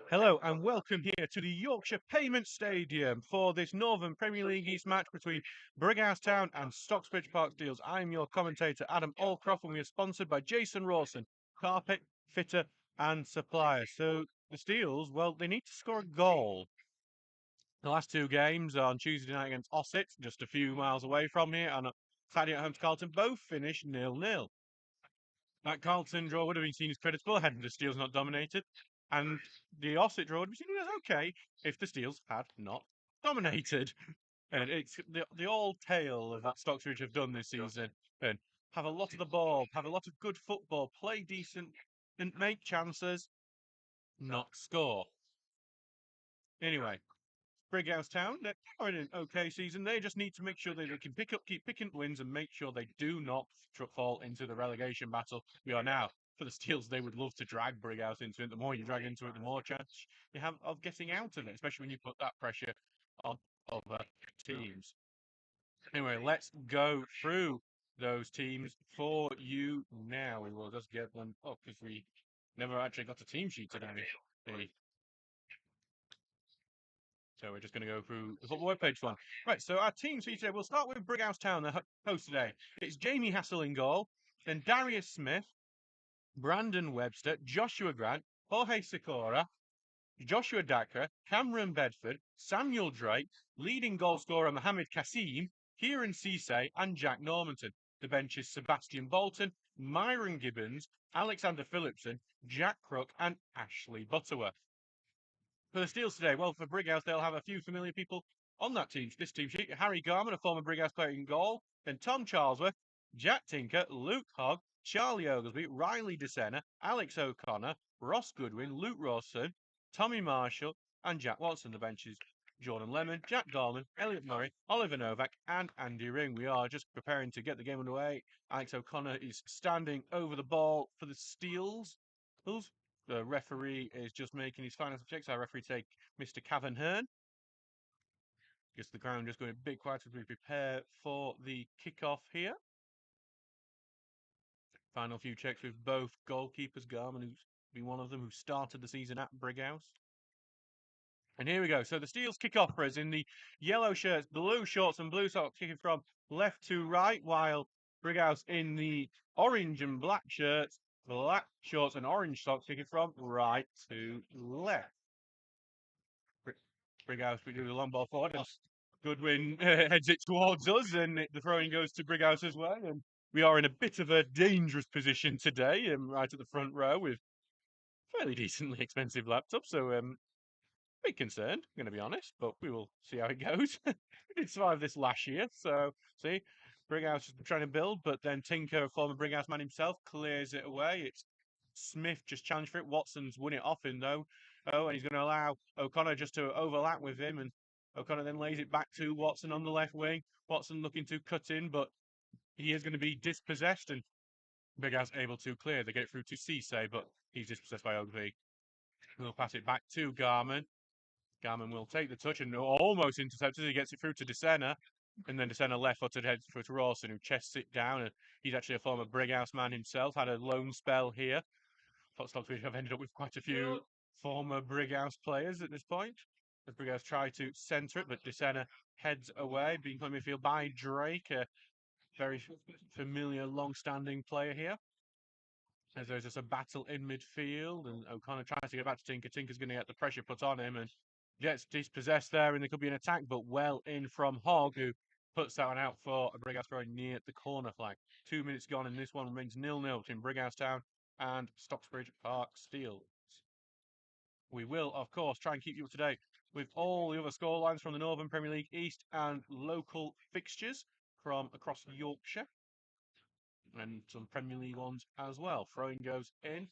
Hello and welcome here to the Yorkshire Payment Stadium for this Northern Premier League East match between Brighouse Town and Stocksbridge Park Steels. I'm your commentator, Adam Allcroft, and we are sponsored by Jason Rawson, carpet, fitter, and supplier. So the Steels, well, they need to score a goal. The last two games on Tuesday night against Ossett, just a few miles away from here, and Saturday at home to Carlton, both finished 0-0. That Carlton draw would have been seen as creditable had the Steels not dominated, and the Ossett draw would be seen as okay if the Steels had not dominated. And it's the old tale of that Stocksbridge have done this season, and have a lot of the ball, have a lot of good football, play decent, and make chances, not score. Anyway, Brighouse Town, they're having an okay season. They just need to make sure that they can keep picking wins and make sure they do not fall into the relegation battle we are now. For the Steels, they would love to drag Brighouse into it. The more you drag into it, the more chance you have of getting out of it, especially when you put that pressure on other teams. Anyway, let's go through those teams for you now. We will just get them up because we never actually got a team sheet today. So we're just going to go through the football webpage one. Right, so our teams for you today, we'll start with Brighouse Town, the host today. It's Jamie Hassel in goal, then Darius Smith, Brandon Webster, Joshua Grant, Jorge Sikora, Joshua Dakra, Cameron Bedford, Samuel Drake, leading goal scorer Mohamed Kassim, Kieran Cisse, and Jack Normanton. The bench is Sebastian Bolton, Myron Gibbons, Alexander Phillipson, Jack Crook, and Ashley Butterworth. For the Steels today, well, for Brighouse, they'll have a few familiar people on this team sheet. Harry Garman, a former Brighouse player in goal. Then Tom Charlesworth, Jack Tinker, Luke Hogg, Charlie Oglesby, Riley DeSena, Alex O'Connor, Ross Goodwin, Luke Rawson, Tommy Marshall, and Jack Watson. The benches, Jordan Lemon, Jack Gorman, Elliot Murray, Oliver Novak, and Andy Ring. We are just preparing to get the game underway. Alex O'Connor is standing over the ball for the Steels. The referee is just making his final checks. Our referee take Mr. Cavan Hearn. Just the ground just going a bit quiet as we prepare for the kickoff here. Final few checks with both goalkeepers. Garman, who's been one of them, who started the season at Brighouse. And here we go. So the Steels kick off for us in the yellow shirts, blue shorts, and blue socks, kicking from left to right, while Brighouse in the orange and black shirts, black shorts, and orange socks, kicking from right to left. Brighouse, we do the long ball forward, and Goodwin heads it towards us, and the throwing goes to Brighouse as well. And we are in a bit of a dangerous position today, right at the front row with fairly decently expensive laptops. So bit concerned, I'm going to be honest, but we will see how it goes. We did survive this last year, so see, Brighouse is trying to build, but then Tinker, a former Brighouse man himself, clears it away. It's Smith just challenged for it. Watson's won it off him though. Oh, and he's going to allow O'Connor just to overlap with him, and O'Connor then lays it back to Watson on the left wing. Watson looking to cut in, but he is going to be dispossessed, and Brighouse able to clear. They get it through to Cisse, but he's dispossessed by Oglesby. We'll pass it back to Garman. Garman will take the touch and almost intercepts as he gets it through to DeSena. And then DeSena left-footed heads through to Rawson, who chests it down. And he's actually a former Brighouse man himself, had a loan spell here. Stocksbridge have ended up with quite a few former Brighouse players at this point. As Brighouse try to centre it, but DeSena heads away, being put in midfield by Drake, a very familiar, long-standing player here. As there's just a battle in midfield, and O'Connor tries to get back to Tinker. Tinker's going to get the pressure put on him, and gets dispossessed there, and there could be an attack, but well in from Hogg, who puts that one out for a Brighouse very near the corner flag. 2 minutes gone, and this one remains 0-0 between Brighouse Town and Stocksbridge Park Steels. We will, of course, try and keep you up to date with all the other scorelines from the Northern Premier League East and local fixtures from across Yorkshire, and some Premier League ones as well. Throwing goes in.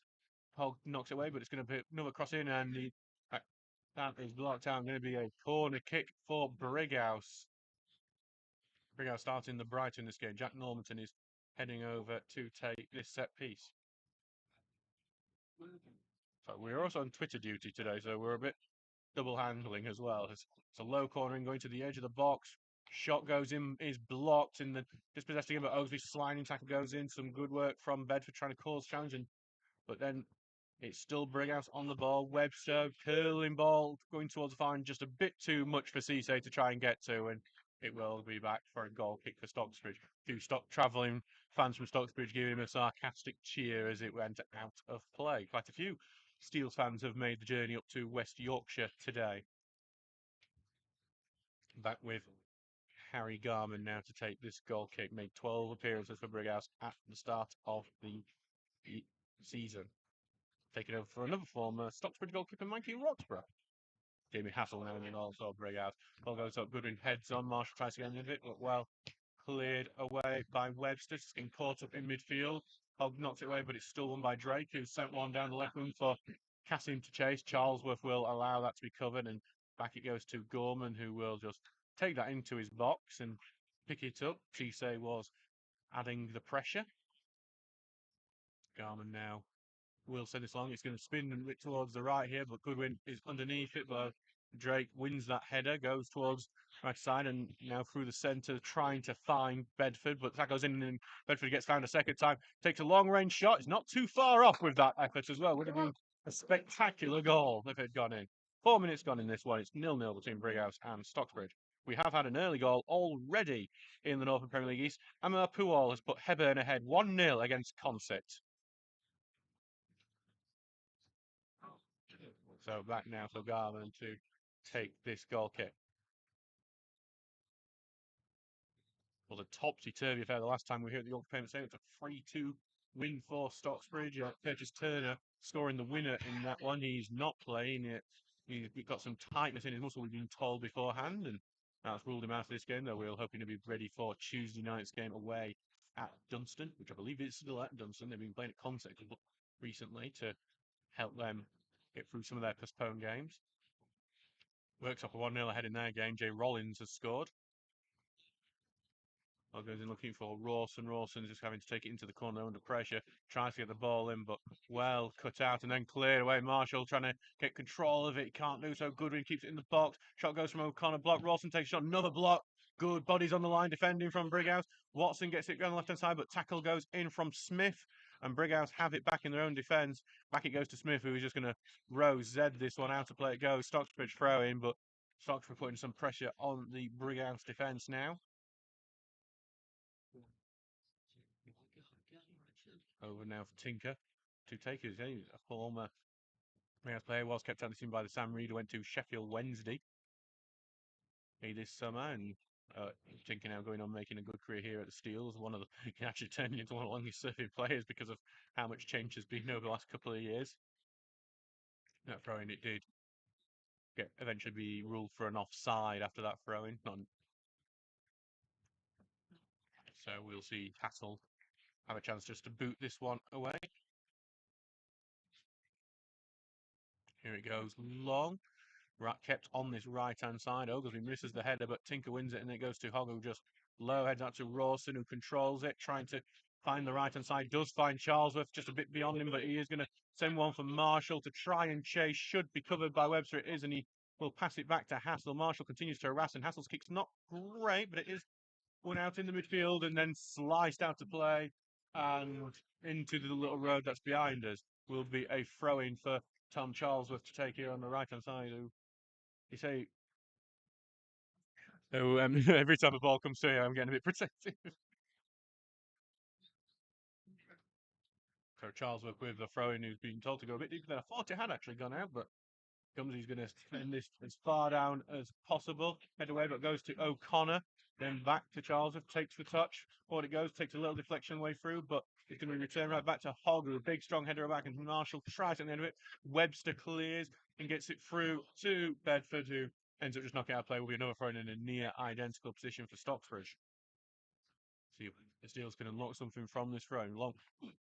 Hogg knocks it away, but it's going to be another cross in, and that is blocked out. Going to be a corner kick for Brighouse. Brighouse starting the Brighton in this game. Jack Normanton is heading over to take this set piece. So we're also on Twitter duty today, so we're a bit double handling as well. It's a low cornering going to the edge of the box. Shot goes in, is blocked, and the dispossessing him, but Oglesby's sliding tackle goes in. Some good work from Bedford trying to cause challenge, but then It's still Brighouse on the ball. Webster, curling ball, going towards the fine, just a bit too much for Cisse to try and get to, and it will be back for a goal kick for Stocksbridge. Two travelling fans from Stocksbridge giving him a sarcastic cheer as it went out of play. Quite a few Steels fans have made the journey up to West Yorkshire today. Back with Harry Garman now to take this goal kick. Made 12 appearances for Brighouse at the start of the season. Taking over for another former Stocksbridge goalkeeper, Mikey Roxburgh. Jamie Hassel now and also Brighouse. Ball goes up, Goodwin heads on, Marshall tries to get into it, but well cleared away by Webster, just getting caught up in midfield. Hogg knocks it away, but it's still won by Drake, who sent one down the left wing for Cassim to chase. Charlesworth will allow that to be covered, and back it goes to Gorman, who will just take that into his box and pick it up. Cisse was adding the pressure. Garman now will send this long. It's going to spin a bit towards the right here, but Goodwin is underneath it. But Drake wins that header, goes towards right side, and now through the centre, trying to find Bedford. But that goes in, and Bedford gets found a second time. Takes a long range shot. It's not too far off with that effort as well. Would have been a spectacular goal if it had gone in. 4 minutes gone in this one. It's 0-0 between Brighouse and Stocksbridge. We have had an early goal already in the Northern Premier League East. Amar Pual has put Hebburn ahead 1-0 against Consett. So back now for Garman to take this goal kick. Well, the topsy-turvy affair the last time we were here at the York Payment Stadium, it's a 3-2 win for Stocksbridge. Curtis Turner scoring the winner in that one. He's not playing it. He's got some tightness in his muscle, we've been told beforehand, and that's ruled him out of this game, though we're hoping to be ready for Tuesday night's game away at Dunstan, which I believe is still at Dunstan. They've been playing at Consett recently to help them get through some of their postponed games. Works up a 1-0 ahead in their game. Jay Rollins has scored. Goes in looking for Rawson. Rawson's just having to take it into the corner under pressure. Tries to get the ball in, but well cut out and then cleared away. Marshall trying to get control of it. He can't do so. Goodwin keeps it in the box. Shot goes from O'Connor. Block. Rawson takes a shot. Another block. Good bodies on the line defending from Brighouse. Watson gets it on the left-hand side, but tackle goes in from Smith. And Brighouse have it back in their own defence. Back it goes to Smith, who is just going to row Zed this one out to play it goes. Stocksbridge throw in, but Stocksbridge putting some pressure on the Brighouse defence now. Over now for Tinker to take his a former Brighouse player, was kept out of the team by the Sam Reed, who went to Sheffield Wednesday this summer, and Tinker now going on making a good career here at the Steels. One of the he can actually turn into one of the longest serving players because of how much change has been over the last couple of years. That throw-in, it did eventually be ruled for an offside after that throw-in. So we'll see Hassel have a chance just to boot this one away. Here it goes long. Kept on this right-hand side. Oglesby misses the header, but Tinker wins it, and it goes to Hogg, who just low heads out to Rawson, who controls it, trying to find the right-hand side. Does find Charlesworth just a bit beyond him, but he is going to send one for Marshall to try and chase. Should be covered by Webster. It is, and he will pass it back to Hassel. Marshall continues to harass, and Hassel's kick's not great, but it is one out in the midfield and then sliced out to play and into the little road that's behind us. Will be a throw-in for Tom Charlesworth to take here on the right-hand side, who you say, so every time a ball comes to you, I'm getting a bit protective. So Charlesworth with the throw-in, who's been told to go a bit deeper than I thought it had actually gone out, but he's going to send this as far down as possible. Head away, but goes to O'Connor. Then back to Charlesworth, takes the touch. Forward it goes, takes a little deflection way through, but it's going to be returned right back to Hogg, with a big, strong header back, and Marshall tries at the end of it. Webster clears and gets it through to Bedford, who ends up just knocking out of play. Will be another throw in a near identical position for Stocksbridge. See if the Steel's can unlock something from this throw. Long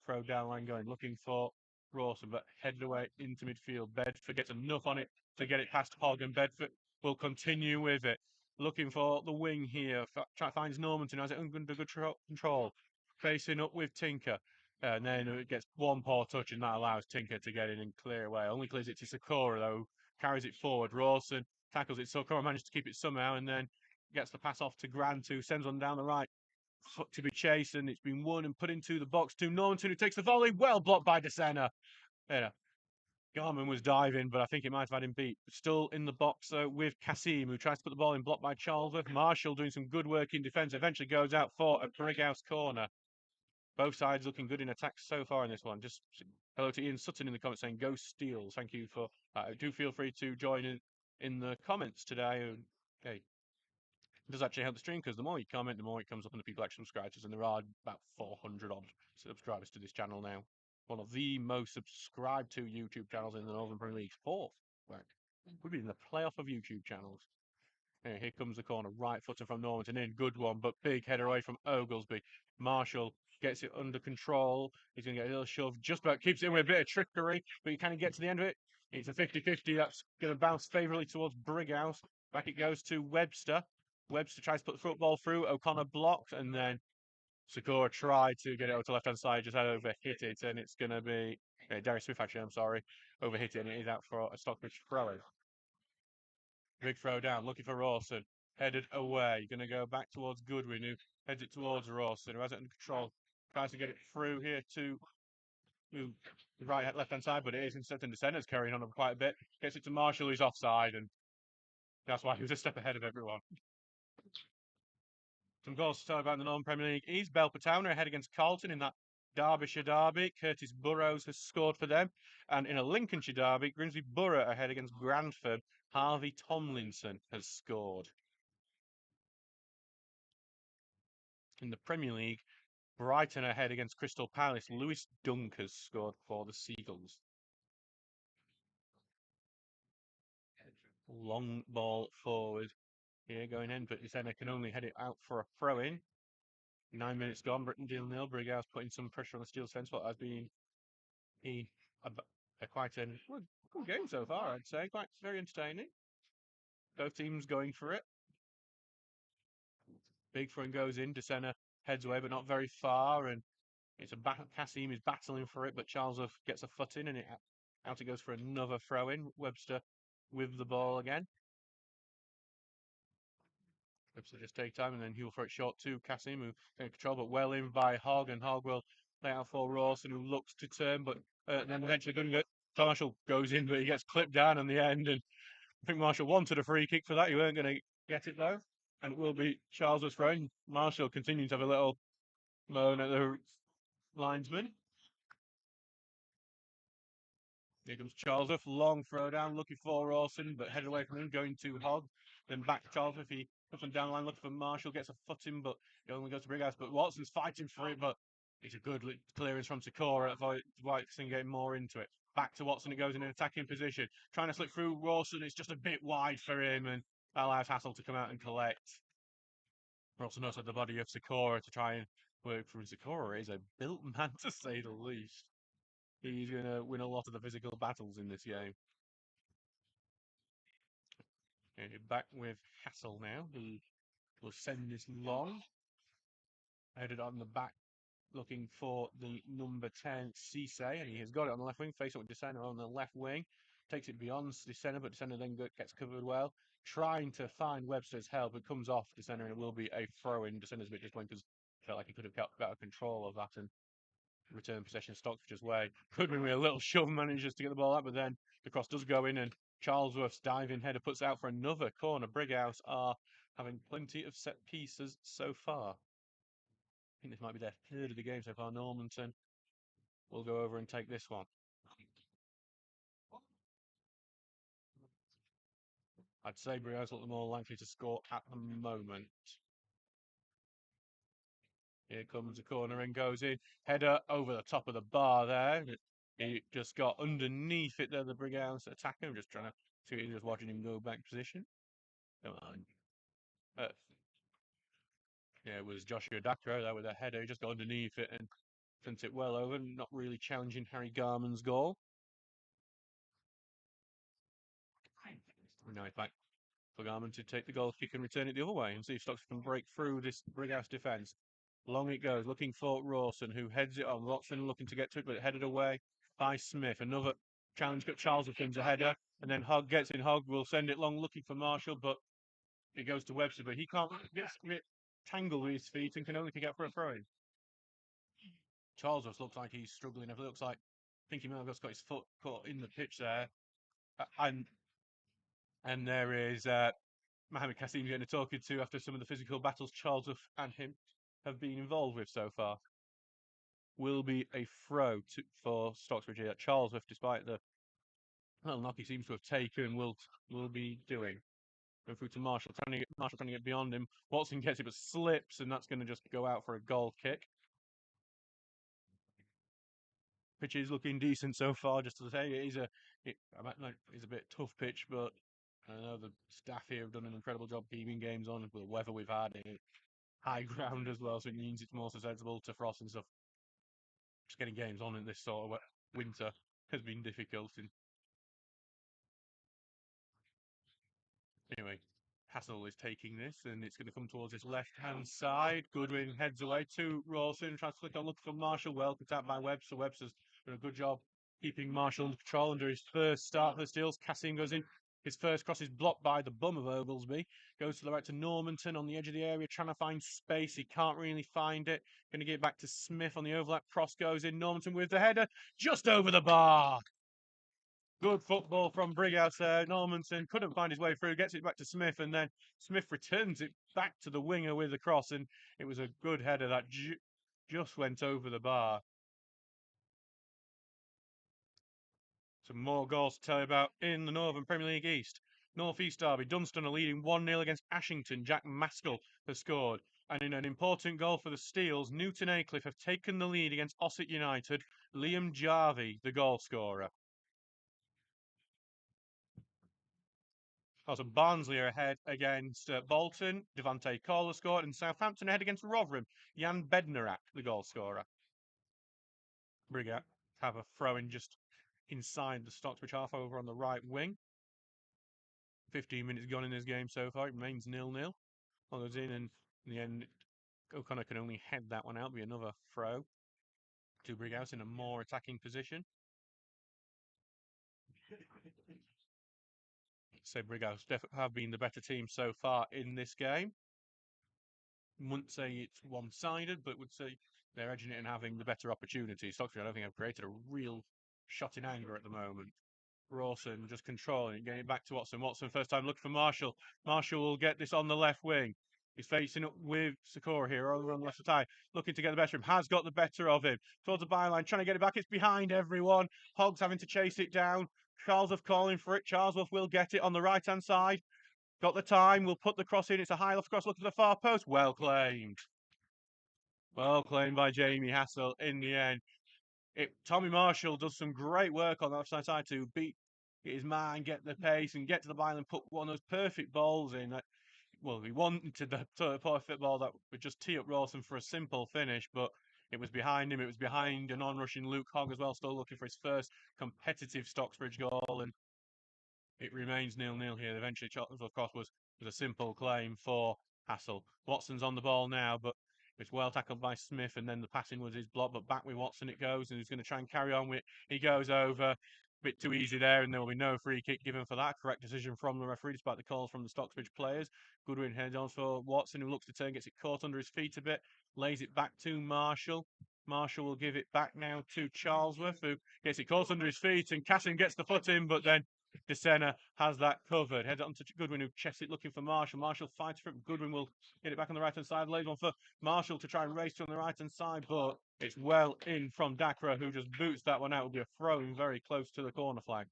throw down line going, looking for Rawson, but headed away into midfield. Bedford gets enough on it to get it past Hogg, and Bedford will continue with it. Looking for the wing here. Finds Normanton, has it under good control. Facing up with Tinker. And then it gets one poor touch, and that allows Tinker to get in and clear away. Only clears it to Sakura, though. Carries it forward. Rawson tackles it. Sakura manages to keep it somehow, and then gets the pass off to Grant, who sends one down the right to be chased, and it's been won and put into the box to Normanton, who takes the volley. Well blocked by DeSena. Yeah. Garman was diving, but I think it might have had him beat. Still in the box, though, with Kasim, who tries to put the ball in, blocked by Charlesworth. Marshall doing some good work in defence, eventually goes out for a Brighouse corner. Both sides looking good in attack so far in this one. Just hello to Ian Sutton in the comments saying, go Steels. Thank you for that. Do feel free to join in the comments today. Okay. It does actually help the stream because the more you comment, the more it comes up and the people actually subscribe to us. And there are about 400 odd subscribers to this channel now. One of the most subscribed to YouTube channels in the Northern Premier League. Fourth. Right. We've been in the playoff of YouTube channels. Here comes the corner, right footer from Normanton in, good one, but big header away from Oglesby. Marshall gets it under control. He's going to get a little shove, just about keeps it in with a bit of trickery, but you kind of get to the end of it. It's a 50-50. That's going to bounce favourably towards Brighouse. Back it goes to Webster. Webster tries to put the football through. O'Connor blocked, and then Sakura tried to get it over to left hand side, just had over hit it, and it's going to be Darius Smith. Actually, I'm sorry, over hit it, and it is out for a Stockbridge throw-in. Big throw down, looking for Rawson. Headed away. Going to go back towards Goodwin, who heads it towards Rawson, who has it under control. Tries to get it through here to the right left hand side, but it is instead, and the centre's carrying on quite a bit. Gets it to Marshall, who's offside, and that's why he was a step ahead of everyone. Some goals to tell about in the Northern Premier League East. Belper Town are ahead against Carlton in that Derbyshire derby. Curtis Burrows has scored for them. And in a Lincolnshire derby, Grimsby Borough ahead against Grandford. Harvey Tomlinson has scored. In the Premier League, Brighton ahead against Crystal Palace. Lewis Dunk has scored for the Seagulls. Long ball forward here going in, but Senna can only head it out for a throw-in. 9 minutes gone, Britain 0-0. Brighouse putting some pressure on the Steel fence, what has been quite a good game so far, I'd say. Quite very entertaining. Both teams going for it. Big front goes in. DeSena heads away, but not very far, and it's a Kasim is battling for it, but Charlesworth gets a foot in, and out it goes for another throw-in. Webster with the ball again. Webster just take time, and then he'll throw it short to Kasim, who takes control, but well in by Hogg, and Hogg will lay out for Rawson, who looks to turn, but then eventually going to get Marshall goes in, but he gets clipped down on the end, and I think Marshall wanted a free kick for that. He weren't going to get it though, and it will be Charlesworth's throw. Marshall continuing to have a little moan at the linesman. Here comes Charlesworth, long throw down, looking for Rawson, but headed away from him, going to Hogg. Then back to Charlesworth. He comes on down the line, looking for Marshall, gets a foot in, but he only goes to Brighouse. But Watson's fighting for it, but it's a good clearance from Sakura. Watson getting more into it. Back to Watson, it goes in an attacking position. Trying to slip through Rawson, it's just a bit wide for him, and that allows Hassel to come out and collect. Rawson also had the body of Sakura to try and work through. Sakura is a built man, to say the least. He's going to win a lot of the physical battles in this game. Okay, back with Hassel now, who will send this long. Headed on the back, looking for the number 10, Cisse, and he has got it on the left wing, facing with DeSena on the left wing. Takes it beyond DeSena, but DeSena then gets covered well. Trying to find Webster's help, it comes off DeSena, and it will be a throw-in. DeSena's a bit disappointed because felt like he could have got better control of that and return possession Stocksbridge's way. Goodwin with a little shove manages to get the ball out, but then the cross does go in, and Charlesworth's diving header puts out for another corner. Brighouse are having plenty of set pieces so far. I think this might be their third of the game so far. Normanton will go over and take this one. I'd say Brighouse look the more likely to score at the moment. Here comes the corner and goes in. Header over the top of the bar there. He just got underneath it there, the Brighouse attacker. I'm just trying to see, he's just watching him go back position. Come on. Yeah, it was Joshua Dakro there with a header. He just got underneath it and sent it well over, not really challenging Harry Garman's goal. Now it's back for Garman to take the goal kick and return it the other way and see if Stocks can break through this Brighouse defence. Long it goes, looking for Rawson, who heads it on. Watson looking to get to it, but headed away by Smith. Another challenge got Charles wins a header, and then Hogg gets in. Hogg will send it long, looking for Marshall, but it goes to Webster, but he can't get tangled with his feet and can only pick out for a throw-in. Charles looks like he's struggling. It looks like think he might have just got his foot caught in the pitch there. And there is Mohamed Kassim getting a talking to after some of the physical battles Charles and him have been involved with so far. Will be a throw for Stocksbridge here. Charlesworth, despite the little knock he seems to have taken, will be doing. Going through to Marshall, trying to get beyond him. Watson gets it, but slips, and that's going to just go out for a goal kick. Pitch is looking decent so far. Just to say, it is a bit tough pitch, but I know the staff here have done an incredible job keeping games on with the weather we've had. High ground as well, so it means it's more susceptible to frost and stuff. Just getting games on in this sort of winter has been difficult. Anyway, Hassel is taking this, and it's going to come towards his left-hand side. Goodwin heads away to Rawson, tries to flick on, looking for Marshall. Well picked out by Webster. Webster's done a good job keeping Marshall under control under his first start for the Steels. Cassim goes in. His first cross is blocked by the bum of Oglesby. Goes to the right to Normanton on the edge of the area, trying to find space. He can't really find it. Going to get back to Smith on the overlap. Cross goes in. Normanton with the header just over the bar. Good football from Brighouse there. Normanson couldn't find his way through, gets it back to Smith, and then Smith returns it back to the winger with the cross, and it was a good header that just went over the bar. Some more goals to tell you about in the Northern Premier League East. North East derby, Dunstan are leading 1-0 against Ashington. Jack Maskell has scored. And in an important goal for the Steels, Newton Aycliffe have taken the lead against Ossett United. Liam Jarvie, the goal scorer. Also, Barnsley are ahead against Bolton. Devante Kohler scored, and Southampton ahead against Rotherham. Jan Bednarak, the goal scorer. Brighouse have a throw in just inside the Stocksbridge half over on the right wing. 15 minutes gone in this game so far. It remains 0-0. One goes in, and in the end, O'Connor can only head that one out. Be another throw to Brighouse in a more attacking position. So Brighouse have been the better team so far in this game. Wouldn't say it's one-sided, but would say they're edging it and having the better opportunity. Stockbridge, I don't think, have created a real shot in anger at the moment. Rawson just controlling it, getting it back to Watson. Watson first time looking for Marshall. Marshall will get this on the left wing. He's facing up with Sakura here over on the left side, looking to get the better of him. Has got the better of him. Towards the byline, trying to get it back. It's behind everyone. Hoggs having to chase it down. Charlesworth calling for it. Charlesworth will get it on the right-hand side. Got the time. We'll put the cross in. It's a high left cross. Look at the far post. Well claimed. Well claimed by Jamie Hassel in the end. Tommy Marshall does some great work on the offside side to beat his man, get the pace, and get to the byline and put one of those perfect balls in. Well, we wanted the perfect ball that would just tee up Rawson for a simple finish, but it was behind him. It was behind an on-rushing Luke Hogg as well, still looking for his first competitive Stocksbridge goal, and it remains 0-0 here. Eventually, of course, was a simple claim for Hassel. Watson's on the ball now, but it's well tackled by Smith, and then the passing was his block, but back with Watson it goes, and he's going to try and carry on with it. He goes over, a bit too easy there, and there will be no free kick given for that. Correct decision from the referee, despite the calls from the Stocksbridge players. Goodwin heads on for Watson, who looks to turn, gets it caught under his feet a bit, lays it back to Marshall. Marshall will give it back now to Charlesworth, who gets it caught under his feet, and Cassin gets the foot in, but then DeSena has that covered. Heads on to Goodwin, who chests it looking for Marshall. Marshall fights for it. Goodwin will get it back on the right-hand side. Lays one for Marshall to try and race to on the right-hand side, but it's well in from Dakra, who just boots that one out. Will be a throw very close to the corner flag.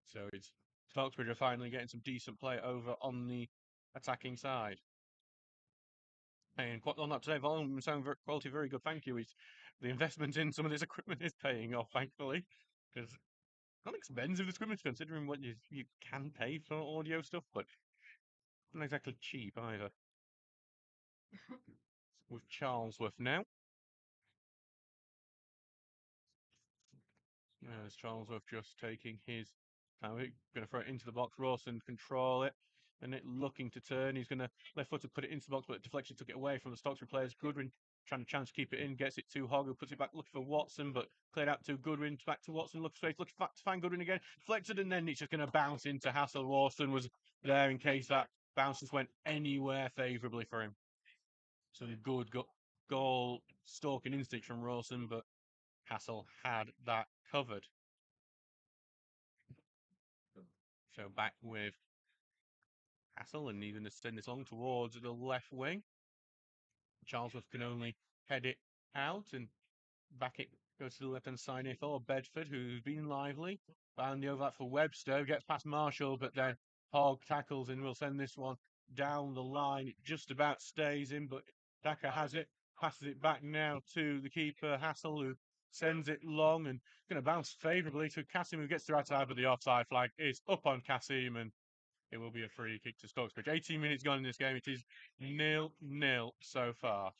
So it's Stocksbridge are finally getting some decent play over on the attacking side. And on that today, volume and sound quality very good. Thank you. The investment in some of this equipment is paying off, thankfully, because not expensive equipment considering what you can pay for audio stuff, but not exactly cheap either. With Charlesworth now. There's Charlesworth just taking his time. Going to throw it into the box. Rawson control it. And it looking to turn. He's going to left foot to put it into the box, but deflection took it away from the Stocksbridge players. Goodwin trying to chance to keep it in, gets it to Hogg, who puts it back looking for Watson, but cleared out to Goodwin, back to Watson, looks straight, looking to find Goodwin again, deflected, and then it's just going to bounce into Hassel. Rawson was there in case that bounce just went anywhere favourably for him. Some good goal stalking instinct from Rawson, but Hassel had that covered. So back with Hassel and needing to send this on towards the left wing. Charlesworth can only head it out and back it goes to the left-hand side here for Bedford, who's been lively. Found the overlap for Webster, gets past Marshall, but then Hogg tackles and will send this one down the line. It just about stays in, but Daka has it, passes it back now to the keeper, Hassel, who sends it long and going to bounce favourably to Kasim, who gets the right side, but the offside flag is up on Kasim, and it will be a free kick to Stocksbridge. 18 minutes gone in this game. It is 0-0 so far.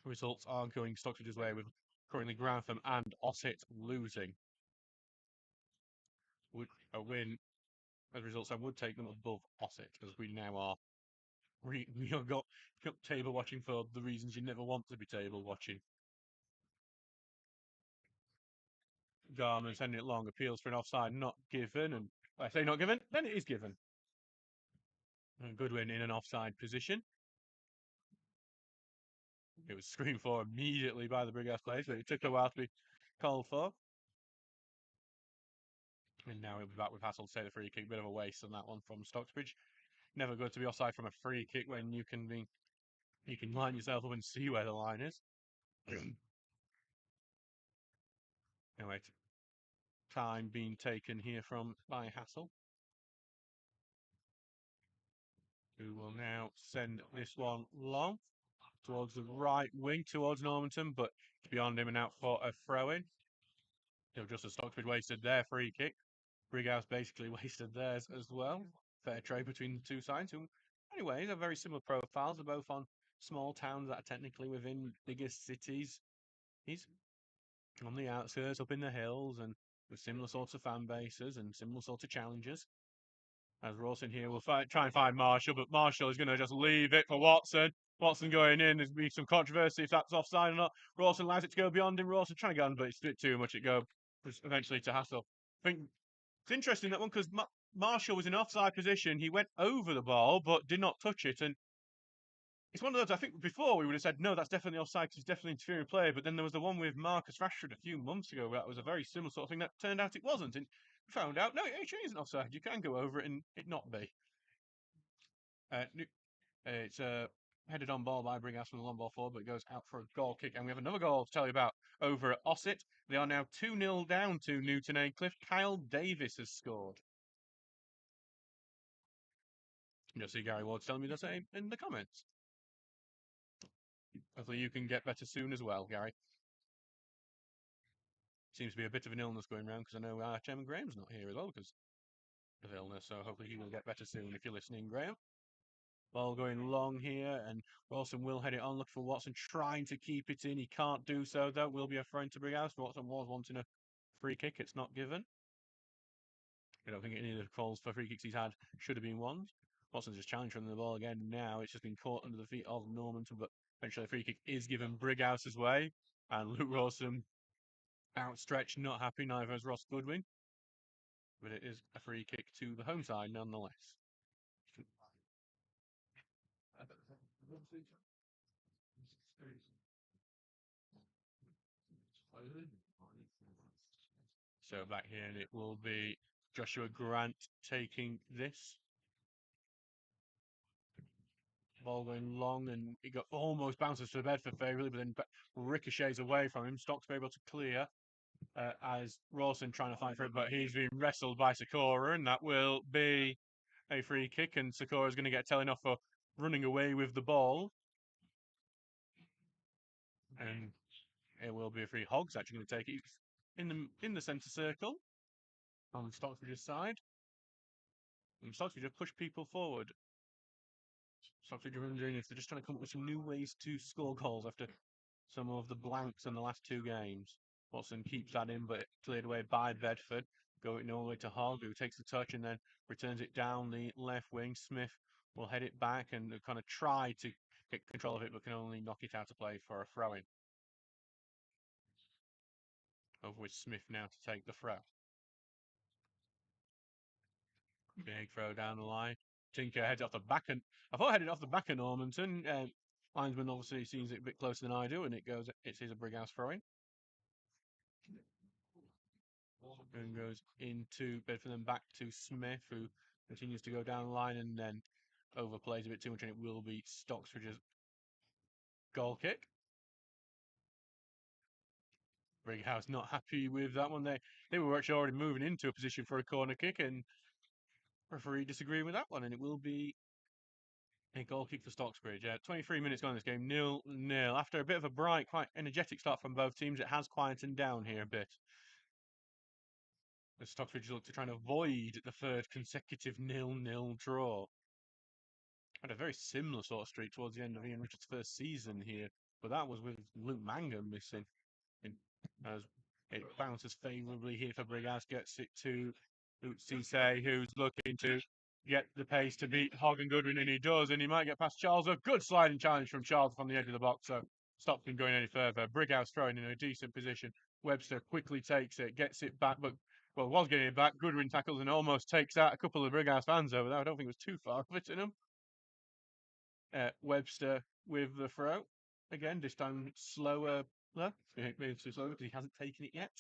Results are going Stocksbridge's way with currently Grantham and Ossett losing. A win, as results, I would take them above Ossett, as we now are. We have got table watching for the reasons you never want to be table watching. Garman sending it long, appeals for an offside not given, and I say not given, then it is given. A good win in an offside position. It was screamed for immediately by the Brighouse players, but it took a while to be called for. And now he'll be back with Hassel to take the free kick. Bit of a waste on that one from Stocksbridge. Never good to be offside from a free kick when you can line yourself up and see where the line is. Anyway, time being taken here by Hassel, who will now send this one long towards the right wing, towards Normanton, but beyond him and out for a throw-in. Just as Stocksbridge wasted their free kick, Brighouse basically wasted theirs as well. Fair trade between the two sides, who, anyways, are very similar profiles. They're both on small towns that are technically within bigger cities. He's on the outskirts, up in the hills, and with similar sorts of fan bases and similar sorts of challenges. As Rawson here will try and find Marshall, but Marshall is going to just leave it for Watson. Watson going in. There's be some controversy if that's offside or not. Rawson allows it to go beyond him. Rawson trying to get on, but it's a bit too much. It goes eventually to Hassel. I think it's interesting that one because Marshall was in offside position. He went over the ball but did not touch it, and it's one of those. I think before we would have said no, that's definitely offside because he's definitely interfering player. But then there was the one with Marcus Rashford a few months ago that was a very similar sort of thing. That turned out it wasn't, and we found out no, it actually isn't offside. You can go over it and it not be. It's headed on ball by Brighouse from the long ball forward, but it goes out for a goal kick. And we have another goal to tell you about over at Ossett. They are now 2-0 down to Newton Aycliffe. Kyle Davis has scored. You'll see Gary Ward's telling me the same in the comments. Hopefully you can get better soon as well, Gary. Seems to be a bit of an illness going around because I know our chairman Graham's not here as well because of illness. So hopefully he will get better soon if you're listening, Graham. Ball going long here, and Wilson will head it on, look for Watson, trying to keep it in. He can't do so, though. Will be a throw to Brighouse. Watson was wanting a free kick. It's not given. I don't think any of the calls for free kicks he's had should have been ones. Watson's just challenged from the ball again now. It's just been caught under the feet of Normanton, but eventually a free kick is given Brighouse's way. And Luke Rawson outstretched, not happy, neither is Ross Goodwin. But it is a free kick to the home side nonetheless. So back here, and it will be Joshua Grant taking this. Ball going long, and it got almost bounces to Bedford favourably, but then ricochets away from him. Stocks able to clear as Rawson trying to fight for it, but he's been wrestled by Sakura, and that will be a free kick, and Sakura is going to get telling off for running away with the ball. And it will be a free. Hogg's actually going to take it in the centre circle on Stocksbridge's side. And Stocksbridge have pushed people forward. Stocksbridge are wondering if they're just trying to come up with some new ways to score goals after some of the blanks in the last two games. Watson keeps that in, but cleared away by Bedford. Going all the way to Hogg, who takes the touch and then returns it down the left wing. Smith will head it back and kind of try to get control of it, but can only knock it out of play for a throw-in. Over with Smith now to take the throw. Big throw down the line. Tinker heads off the back, and I thought headed off the back of Normanton. Linesman obviously sees it a bit closer than I do, and it sees a Brighouse throwing. And goes into Bedford, then back to Smith, who continues to go down the line and then overplays a bit too much, and it will be Stocksbridge's goal kick. Brighouse not happy with that one. They were actually already moving into a position for a corner kick, and referee disagreeing with that one, and it will be a goal kick for Stocksbridge. 23 minutes gone in this game, 0-0. After a bit of a bright, quite energetic start from both teams, it has quietened down here a bit. As Stocksbridge look to try and avoid the third consecutive 0-0 draw. Had a very similar sort of streak towards the end of Ian Richards' first season here, but that was with Luke Mangum missing. As it bounces favourably here for Brighouse, gets it to Cisse, who's looking to get the pace to beat Hogg and Goodwin, and he does, and he might get past Charles. A good sliding challenge from Charles from the edge of the box, so stops him going any further. Brighouse throwing in a decent position. Webster quickly takes it, gets it back, but was getting it back. Goodwin tackles and almost takes out a couple of Brighouse fans over there. I don't think it was too far hitting him. Webster with the throw. Again, this time slower. Maybe too slow because he hasn't taken it yet.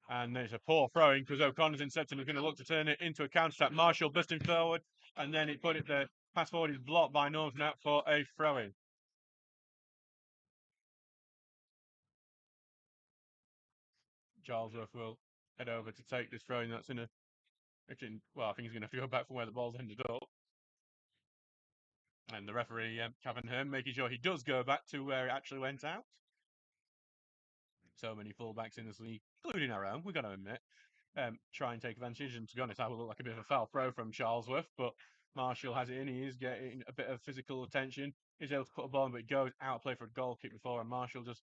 And it's a poor throwing because O'Connor's intercepting. He's going to look to turn it into a counter attack. Marshall busting forward, and then it put it there. Pass forward is blocked by Northern out for a throw-in. Charlesworth will head over to take this throw-in. That's in a. Well, I think he's going to have to go back from where the ball's ended up. And the referee, Kevin Hearn, making sure he does go back to where it actually went out. So many fullbacks in this league, including our own, we've got to admit, try and take advantage. And to be honest, that would look like a bit of a foul throw from Charlesworth, but Marshall has it in. He is getting a bit of physical attention. He's able to put a ball in, but it goes out of play for a goal kick before, and Marshall just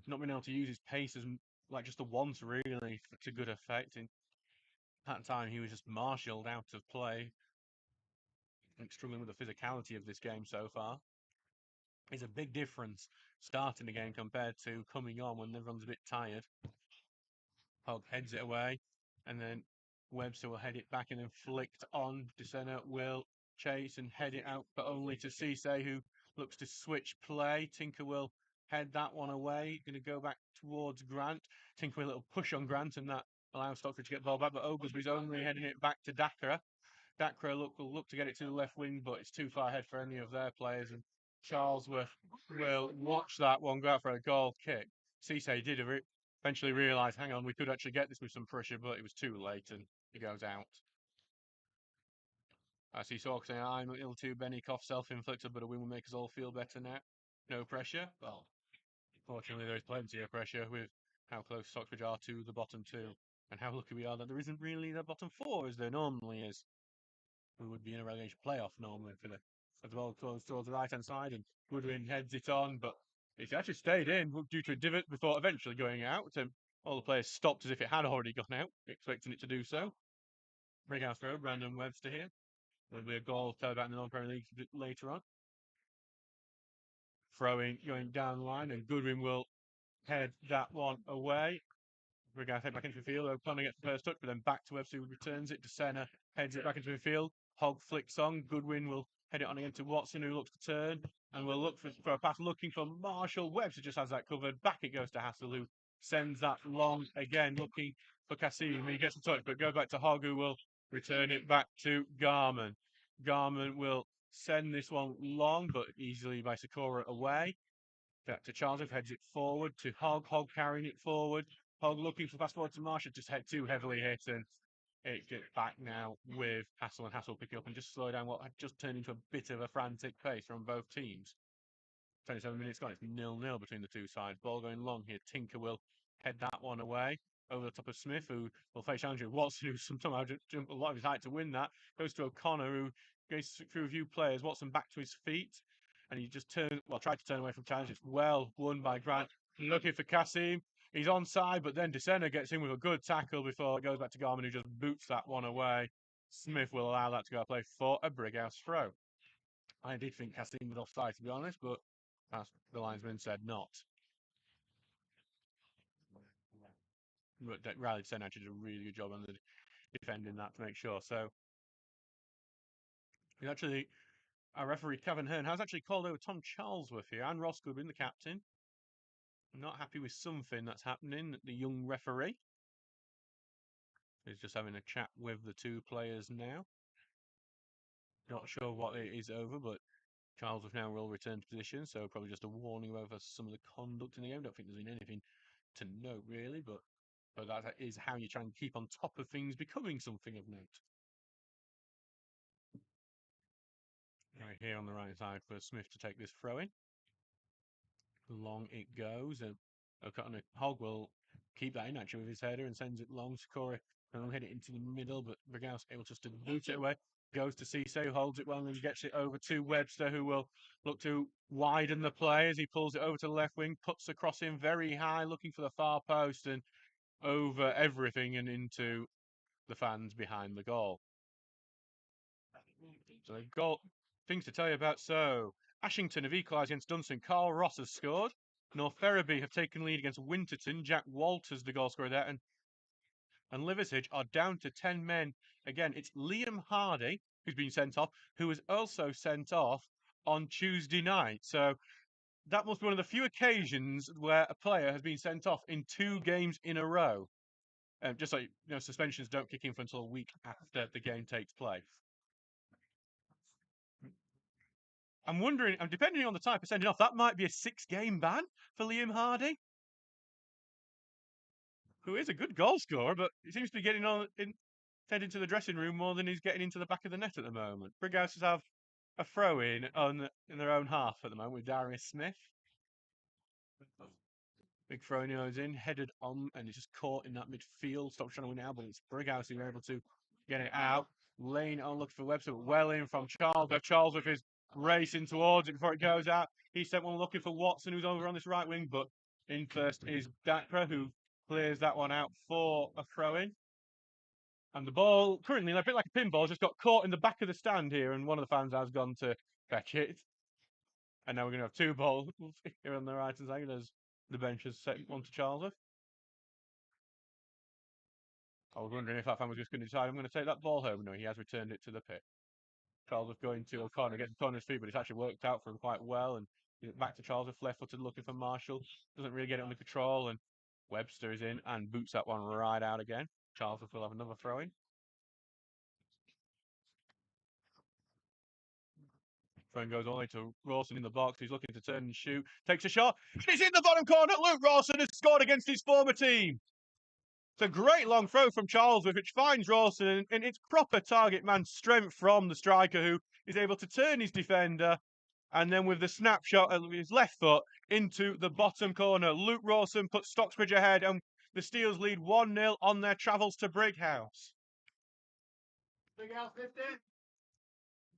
not being able to use his pace as like just the once really to good effect. In that time, he was just marshalled out of play. I think struggling with the physicality of this game so far. It's a big difference starting the game compared to coming on when everyone's a bit tired. Hogg heads it away, and then Webster will head it back and then flicked on. DeSena will chase and head it out, but only to Cisse, who looks to switch play. Tinker will head that one away. Going to go back towards Grant. Tinker with a little push on Grant, and that allows Stockford to get the ball back, but Oglesby's only heading it back to Dakra. Dakra will look to get it to the left wing, but it's too far ahead for any of their players, and Charlesworth will watch that one go out for a goal kick. Cisse did eventually realise, hang on, we could actually get this with some pressure, but it was too late, and he goes out. I see Sork saying, I'm a little too Benikoff, self-inflicted, but a win will make us all feel better now. No pressure? Well, fortunately, there is plenty of pressure with how close Stocksbridge are to the bottom two, and how lucky we are that there isn't really the bottom four as there normally is. We would be in a relegation playoff normally for the ball towards the right hand side, and Goodwin heads it on, but it's actually stayed in due to a divot before eventually going out. And all the players stopped as if it had already gone out, expecting it to do so. Brighouse throw, Brandon Webster here. There'll be a goal turned back in the non-Premier League a bit later on. Throwing going down the line, and Goodwin will head that one away. Brighouse head back into the field. O'Connor gets the first touch, but then back to Webster, who returns it to Senna, heads it back into the field. Hogg flicks on. Goodwin will head it on again to Watson, who looks to turn, and will look for a pass looking for Marshall. Webster just has that covered. Back it goes to Hassel, who sends that long again, looking for Kassim. He gets the touch, but go back to Hogg, who will return it back to Garman. Garman will send this one long, but easily by Sakura away. Back to Charles, who heads it forward to Hogg. Hogg carrying it forward. Hogg looking for pass forward to Marshall, just too heavily hit, and it gets back now with Hassel, and Hassel picking up and just slow down what had just turned into a bit of a frantic pace from both teams. 27 minutes gone, it's 0-0 between the two sides. Ball going long here. Tinker will head that one away over the top of Smith, who will face challenger Watson, who somehow jumped a lot of his height to win that. Goes to O'Connor, who goes through a few players. Watson back to his feet, and he just tried to turn away from challenge. It's well won by Grant. Looking for Kassim. He's onside, but then DeSena gets in with a good tackle before it goes back to Garman, who just boots that one away. Smith will allow that to go play for a Brighouse throw. I did think Kassim was offside, to be honest, but as the linesman said not. But Riley Sen actually did a really good job on the defending that to make sure. So he's actually our referee Kevin Hearn has actually called over Tom Charlesworth here and Ross Goodwin, the captain. Not happy with something that's happening. The young referee is just having a chat with the two players now. Not sure what it is over, but Charlesworth now will return to position, so probably just a warning over some of the conduct in the game. Don't think there's been anything to note really, but that is how you try and keep on top of things becoming something of note. Right here on the right side for Smith to take this throw in. Long it goes, and O'Connor Hogg will keep that in actually with his header and sends it long to Corey. And will hit it into the middle, but Brighouse able just to boot it away. Goes to Cisse, who holds it well and gets it over to Webster, who will look to widen the play as he pulls it over to the left wing, puts the cross in very high, looking for the far post and over everything and into the fans behind the goal. So they've got things to tell you about. So Ashington have equalised against Dunstan. Carl Ross has scored. North Ferriby have taken lead against Winterton. Jack Walters, the goal scorer there, and Liversedge are down to 10 men. Again, it's Liam Hardy who's been sent off, who was also sent off on Tuesday night. So that must be one of the few occasions where a player has been sent off in 2 games in a row. Just like suspensions don't kick in for until a week after the game takes place. I'm wondering, depending on the type of sending off, that might be a 6-game ban for Liam Hardy, who is a good goal scorer, but he seems to be getting heading to the dressing room more than he's getting into the back of the net at the moment. Brighouse have a throw in their own half at the moment with Darius Smith. Big throw goes in, headed on, and it's just caught in that midfield. Stop trying to win out, but it's Brighouse who are able to get it out. Lane on looking for Webster, but well in from Charles. Charles with his racing towards it before it goes out. He sent one looking for Watson, who's over on this right wing, but in first is Dakra, who clears that one out for a throw in. And the ball, currently, a bit like a pinball, just got caught in the back of the stand here, and one of the fans has gone to fetch it. And now we're going to have 2 balls here on the right hand side as the bench has set one to Charlesworth. I was wondering if that fan was just going to decide, I'm going to take that ball home. No, he has returned it to the pit. Charlesworth going to O'Connor, getting Connor's feet, but it's actually worked out for him quite well. And back to Charlesworth, left-footed, looking for Marshall. Doesn't really get it under control, and Webster is in and boots that one right out again. Charlesworth will have another throw-in. Throw goes all the way to Rawson in the box. He's looking to turn and shoot. Takes a shot. He's in the bottom corner. Luke Rawson has scored against his former team. It's a great long throw from Charlesworth, which finds Rawson in its proper target man strength from the striker, who is able to turn his defender and then with the snapshot of his left foot into the bottom corner. Luke Rawson puts Stocksbridge ahead, and the Steels lead 1-0 on their travels to Brighouse. Brighouse 50.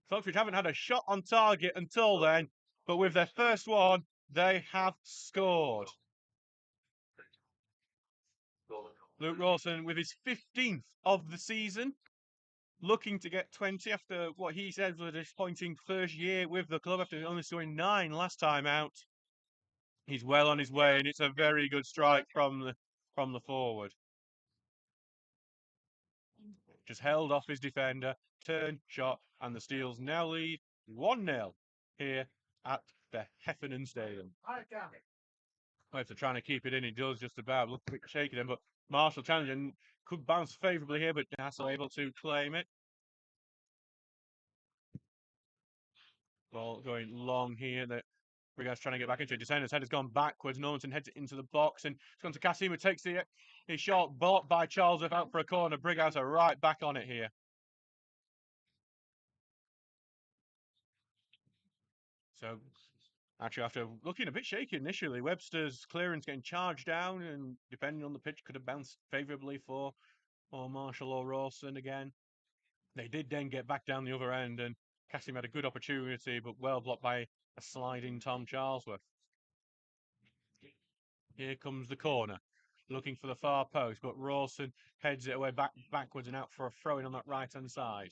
Stocksbridge haven't had a shot on target until then, but with their first one, they have scored. Luke Rawson with his 15th of the season, looking to get 20 after what he said was a disappointing first year with the club after only scoring 9 last time out. He's well on his way, and it's a very good strike from the forward. Just held off his defender, turn, shot, and the Steels now lead 1-0 here at the Heffernan Stadium. Webster trying to keep it in, he does just about. Look a bit shaky then, but Marshall challenging, could bounce favourably here, but Hassel able to claim it. Ball going long here. That Brighouse trying to get back into it. Descender's head has gone backwards. Normanton heads it into the box, and it's gone to Cassim, who takes his shot, blocked by Charlesworth out for a corner. Brighouse are right back on it here. So, actually, after looking a bit shaky initially, Webster's clearance getting charged down, and depending on the pitch, could have bounced favourably for Marshall or Rawson again. They did then get back down the other end, and Cassim had a good opportunity, but well blocked by a sliding Tom Charlesworth. Here comes the corner, looking for the far post, but Rawson heads it away backwards and out for a throw-in on that right-hand side.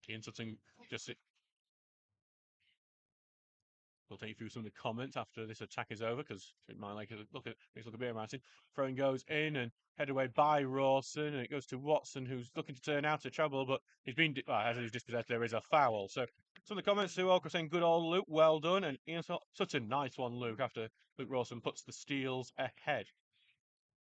Ian Sutton just We'll take you through some of the comments after this attack is over because it might makes it look a bit embarrassing. Throwing goes in and headed away by Rawson, and it goes to Watson, who's looking to turn out of trouble, but he's been as he's dispossessed. There is a foul. So some of the comments to Walker saying, "Good old Luke, well done," and such a nice one, Luke. After Luke Rawson puts the Steels ahead.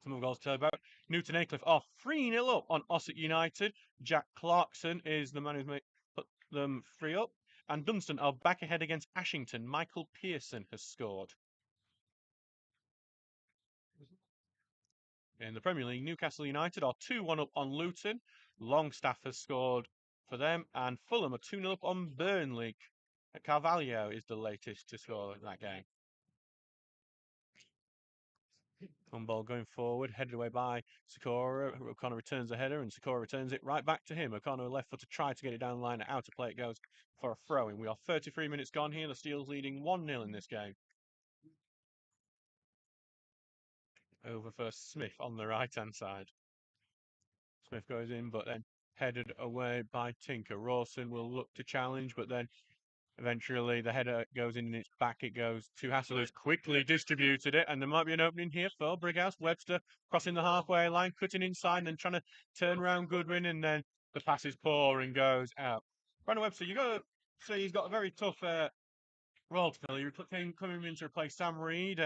Some of the goals to tell about. Newton Aycliffe are 3-0 up on Ossett United. Jack Clarkson is the man who's put them 3 up. And Dunstan are back ahead against Ashington. Michael Pearson has scored. In the Premier League, Newcastle United are 2-1 up on Luton. Longstaff has scored for them. And Fulham are 2-0 up on Burnley. Carvalho is the latest to score in that game. Ball going forward, headed away by Sakura. O'Connor returns the header, and Sakura returns it right back to him. O'Connor left foot to try to get it down the line. Out of play it goes for a throw-in. We are 33 minutes gone here. The Steels leading 1-0 in this game. Over for Smith on the right-hand side. Smith goes in, but then headed away by Tinker. Rawson will look to challenge, but then eventually the header goes in and it's back. It goes to Hassel, who's quickly distributed it, and there might be an opening here for Brighouse. Webster crossing the halfway line, cutting inside and trying to turn around Goodwin, and then the pass is poor and goes out. Brandon Webster, you got to say he's got a very tough role to fill. He coming in to replace Sam Reed,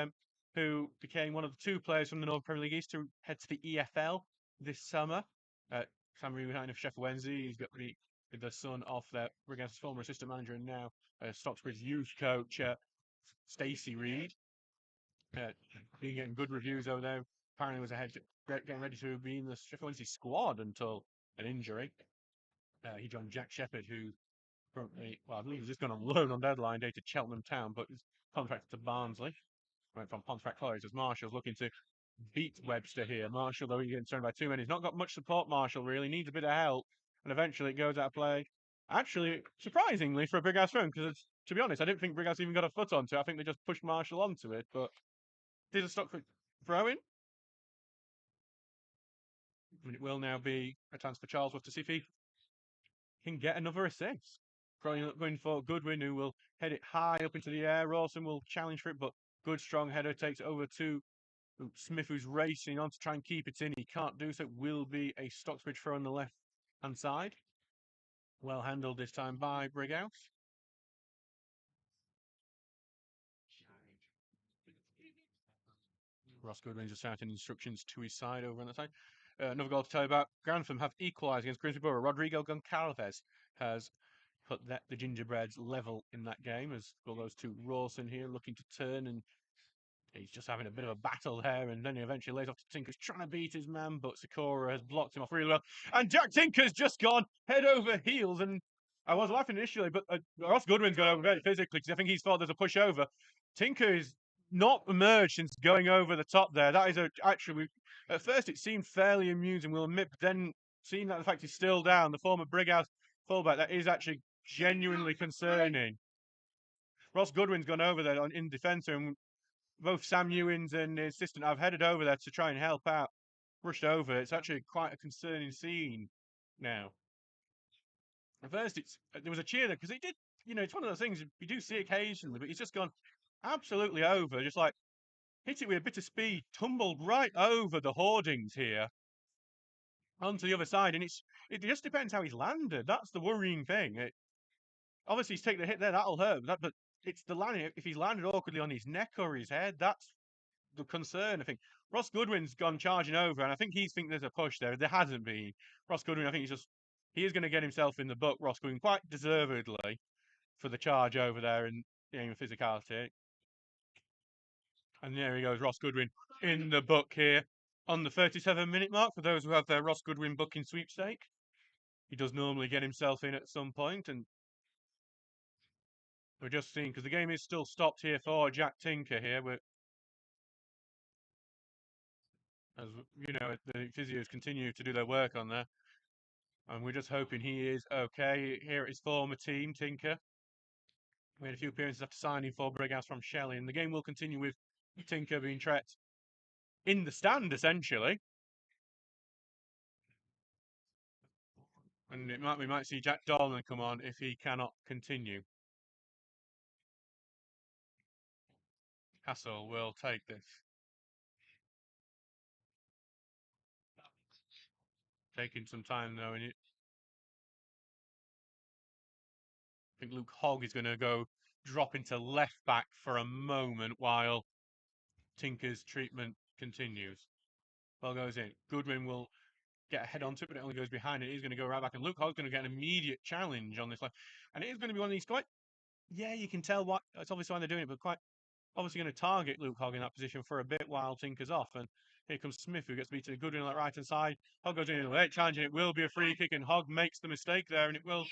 who became one of the two players from the Northern Premier League East to head to the EFL this summer. Sam Reed behind of Sheffield Wednesday. He's got the son of their Brighouse former assistant manager and now Stocksbridge youth coach Stacey Reed. Been getting good reviews over there. Apparently was ahead, getting ready to be in the Sheffield Wednesday squad until an injury. He joined Jack Shepherd, who currently, I believe he's just gone on loan on deadline day to Cheltenham Town, but is contracted to Barnsley. Went from Pontefract College as Marshall's looking to beat Webster here. Marshall, though, he's getting surrounded by too many. He's not got much support, Marshall, really. Needs a bit of help. And eventually it goes out of play. Actually, surprisingly, for a Brighouse throw, because to be honest, I didn't think Brighouse even got a foot onto it. I think they just pushed Marshall onto it, but did a Stockford throw-in. And it will now be a chance for Charlesworth to see if he can get another assist. Going for Goodwin, who will head it high up into the air. Rawson will challenge for it, but good strong header takes it over to Smith, who's racing on to try and keep it in. He can't do so. It will be a Stocksbridge throw on the left-hand side. Well handled this time by Brighouse. Ross Goodwin just shouting instructions to his side over on that side. Another goal to tell you about. Grantham have equalised against Grimsby Borough. Rodrigo Goncalves has put the Gingerbreads level in that game as well. Those two Rawson here looking to turn, and he's just having a bit of a battle there, and then he eventually lays off to Tinker's trying to beat his man, but Sakura has blocked him off really well. And Jack Tinker's just gone head over heels, and I was laughing initially, but Ross Goodwin's gone over very physically because I think he's thought there's a push over. Tinker is not emerged since going over the top there. That is actually, at first it seemed fairly amusing, we'll admit, but then seeing that the fact he's still down, the former Brighouse fullback, that is actually genuinely concerning. Ross Goodwin's gone over there in defence, and both Sam Ewins and the assistant have headed over there to try and help out. Rushed over. It's actually quite a concerning scene now. At first, there was a cheer there because it did. It's one of those things you do see occasionally, but he's just gone absolutely over, just like hit it with a bit of speed, tumbled right over the hoardings here onto the other side, and it just depends how he's landed. That's the worrying thing. Obviously, he's taken the hit there, that'll hurt, but it's the landing. If he's landed awkwardly on his neck or his head, that's the concern. I think Ross Goodwin's gone charging over, and I think he's think there's a push there. There hasn't been. Ross Goodwin, I think he is going to get himself in the book. Ross Goodwin quite deservedly for the charge over there and physicality. And there he goes, Ross Goodwin in the book here on the 37-minute mark for those who have their Ross Goodwin booking sweepstake. He does normally get himself in at some point, and we're just seeing because the game is still stopped here for Jack Tinker here. As the physios continue to do their work on there. And we're just hoping he is okay here at his former team, Tinker. We had a few appearances after signing for Brighouse from Shelley, and the game will continue with Tinker being trapped in the stand, essentially. And we might see Jack Dolman come on if he cannot continue. Hassel will take this. Taking some time though, and I think Luke Hogg is going to go drop into left back for a moment while Tinker's treatment continues. Ball goes in. Goodwin will get a head onto it, but it only goes behind it. He's going to go right back, and Luke Hogg's going to get an immediate challenge on this line. And it is going to be one of these quite, yeah, you can tell what, it's obviously why they're doing it, but quite obviously going to target Luke Hogg in that position for a bit while Tinker's off. And here comes Smith, who gets beaten Goodwin on that right hand side. Hogg goes in a late challenge, and it will be a free kick, and Hogg makes the mistake there, and it will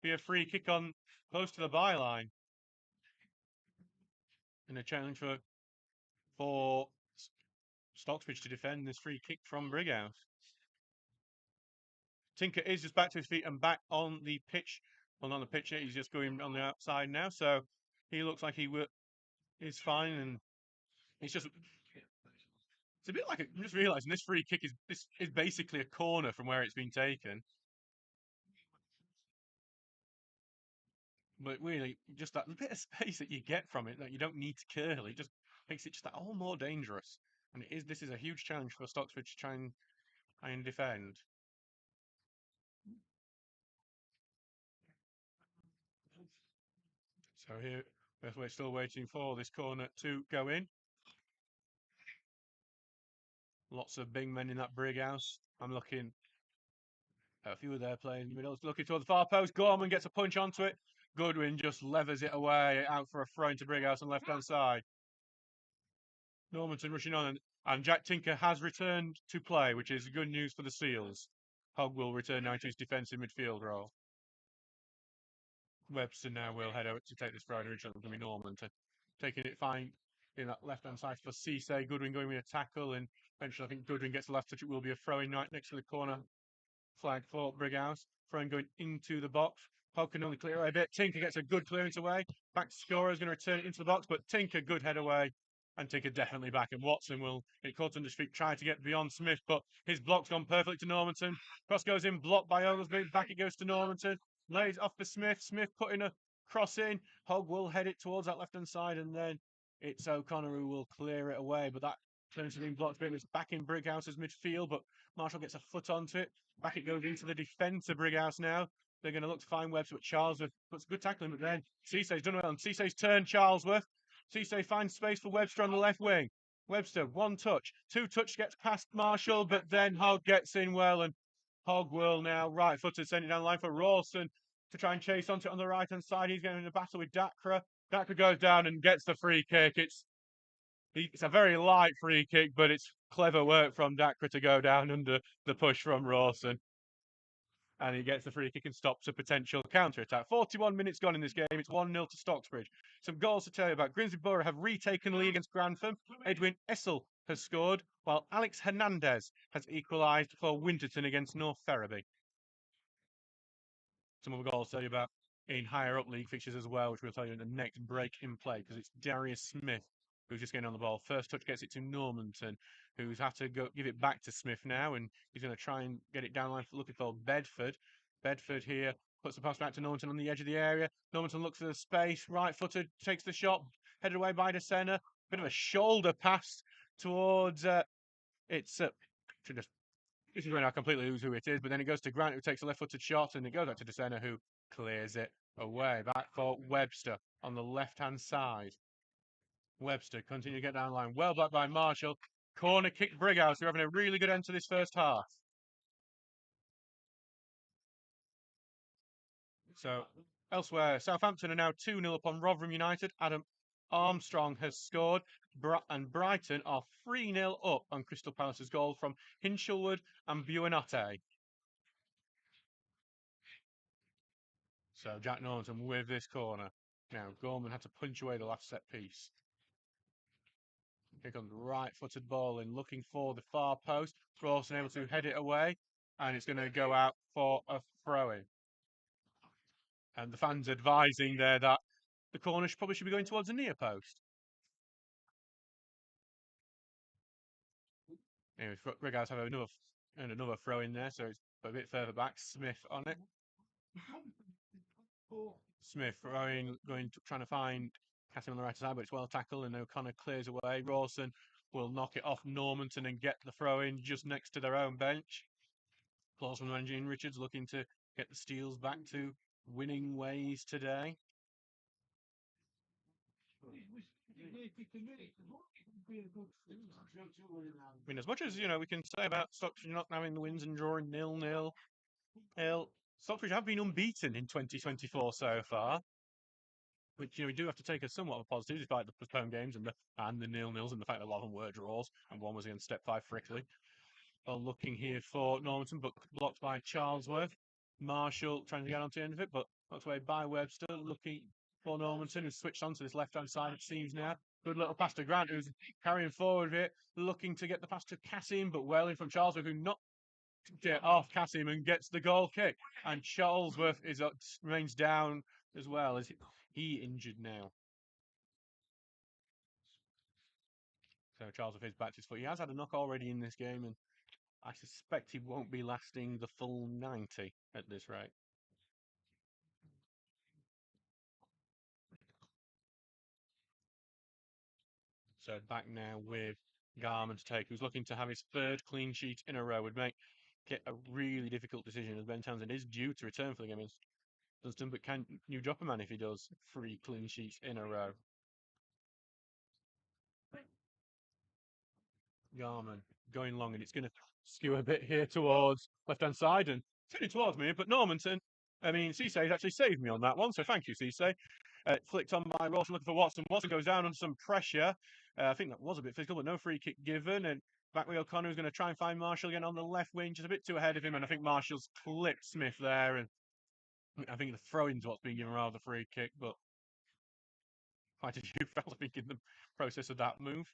be a free kick on close to the byline. And a challenge for Stocksbridge to defend this free kick from Brighouse. Tinker is just back to his feet and back on the pitch. Well, not on the pitch yet, he's just going on the outside now. So he looks like he is fine, and it's just it's a bit like I'm just realising this free kick is basically a corner from where it's been taken. But really, just that bit of space that you get from it that you don't need to curl, it just makes it just that all more dangerous. And this is a huge challenge for Stocksbridge to try and defend. So here we're still waiting for this corner to go in. Lots of big men in that Brighouse. I'm looking a few of their players in the middle. Looking toward the far post. Gorman gets a punch onto it. Goodwin just levers it away out for a throw into Brighouse on the left hand side. Normanton rushing on, and Jack Tinker has returned to play, which is good news for the Seals. Hogg will return now to his defensive midfield role. Webster now will head out to take this throw. Originally going to be Normanton. Taking it fine in that left hand side for Cisse. Goodwin going with a tackle, and eventually I think Goodwin gets the left touch. It will be a throw in right next to the corner flag for Brighouse. Throwing going into the box. Hogg can only clear away a bit. Tinker gets a good clearance away. Back scorer is going to return it into the box, but Tinker, good head away. And Tinker definitely back. And Watson will get caught under his feet, try to get beyond Smith, but his block's gone perfectly to Normanton. Cross goes in, blocked by Oglesby. Back it goes to Normanton. Lays off for Smith. Smith putting a cross in. Hogg will head it towards that left hand side, and then it's O'Connor who will clear it away. But that turns to being blocked. It's back in Brighouse's midfield, but Marshall gets a foot onto it. Back it goes into the defence of Brighouse now. They're going to look to find Webster, but Charlesworth puts good tackling, but then Cisse's done well. And Cisse's turned Charlesworth. Cisse finds space for Webster on the left wing. Webster, one touch. Two touch gets past Marshall, but then Hogg gets in well, and Hogg will now right-footed send it down the line for Rawson to try and chase onto it on the right-hand side. He's getting in a battle with Dakra. Dakra goes down and gets the free kick. It's a very light free kick, but it's clever work from Dakra to go down under the push from Rawson. And he gets the free kick and stops a potential counter-attack. 41 minutes gone in this game. It's 1-0 to Stocksbridge. Some goals to tell you about. Grimsby Borough have retaken the lead against Grantham. Edwin Essel has scored, while Alex Hernandez has equalised for Winterton against North Ferriby. Some other goals to tell you about in higher up league fixtures as well, which we'll tell you in the next break in play, because it's Darius Smith who's just getting on the ball. First touch gets it to Normanton, who's had to go give it back to Smith now, and he's going to try and get it down line looking for Bedford. Bedford here puts the pass back to Normanton on the edge of the area. Normanton looks for the space, right-footed, takes the shot, headed away by DeSena. Bit of a shoulder pass towards this is when I completely lose who it is, but then it goes to Grant, who takes a left-footed shot, and it goes back to DeSena, who clears it away. Back for Webster on the left-hand side. Webster continue to get down the line. Well blocked by Marshall. Corner kick Brighouse, who are having a really good end to this first half. So, elsewhere, Southampton are now 2-0 upon Rotherham United. Adam Armstrong has scored, and Brighton are 3-0 up on Crystal Palace's goal from Hinchelwood and Buonanotte. So Jack Norton with this corner. Now Gorman had to punch away the last set piece. Here comes right-footed ball in, looking for the far post. Rawson able to head it away, and it's going to go out for a throw-in. And the fans advising there that the corner probably should be going towards the near post. Anyway, Brighouse have another throw in there, so it's a bit further back. Smith on it. Smith throwing, trying to find Cassim on the right side, but it's well tackled, and O'Connor clears away. Rawson will knock it off Normanton and get the throw in just next to their own bench. Claus from Engine Richards looking to get the Steels back to winning ways today. I mean, as much as we can say about Stockbridge not having the wins and drawing 0-0, Stockbridge have been unbeaten in 2024 so far, which we do have to take as somewhat of a positive, despite the postponed games and the 0-0s and the fact that a lot of them were draws, and one was against Step 5 Frickley. Well, looking here for Normanton, but blocked by Charlesworth. Marshall trying to get onto the end of it, but knocked away by Webster. Looking for Normanton, who's switched on to this left-hand side, it seems now. Good little pass to Grant, who's carrying forward here, looking to get the pass to Cassim, but well in from Charlesworth, who knocked it off Cassim and gets the goal kick. And Charlesworth remains down as well. Is he injured now? So Charlesworth is back to his foot. He has had a knock already in this game, and I suspect he won't be lasting the full 90 at this rate. So back now with Garman to take, who's looking to have his third clean sheet in a row. Would make it a really difficult decision, as Ben Townsend is due to return for the game against Dunstan, but can you drop a man if he does 3 clean sheets in a row? Garman going long, and it's going to skew a bit here towards left-hand side and turning towards me, but Cisse actually saved me on that one, so thank you, Cisse. Flicked on by Rawson looking for Watson. Watson goes down under some pressure. I think that was a bit physical, but no free kick given. And back with O'Connor, who's going to try and find Marshall again on the left wing, just a bit too ahead of him. And I think Marshall's clipped Smith there. And I think the throw-in's what's being given rather free kick, but how did you felt in the process of that move?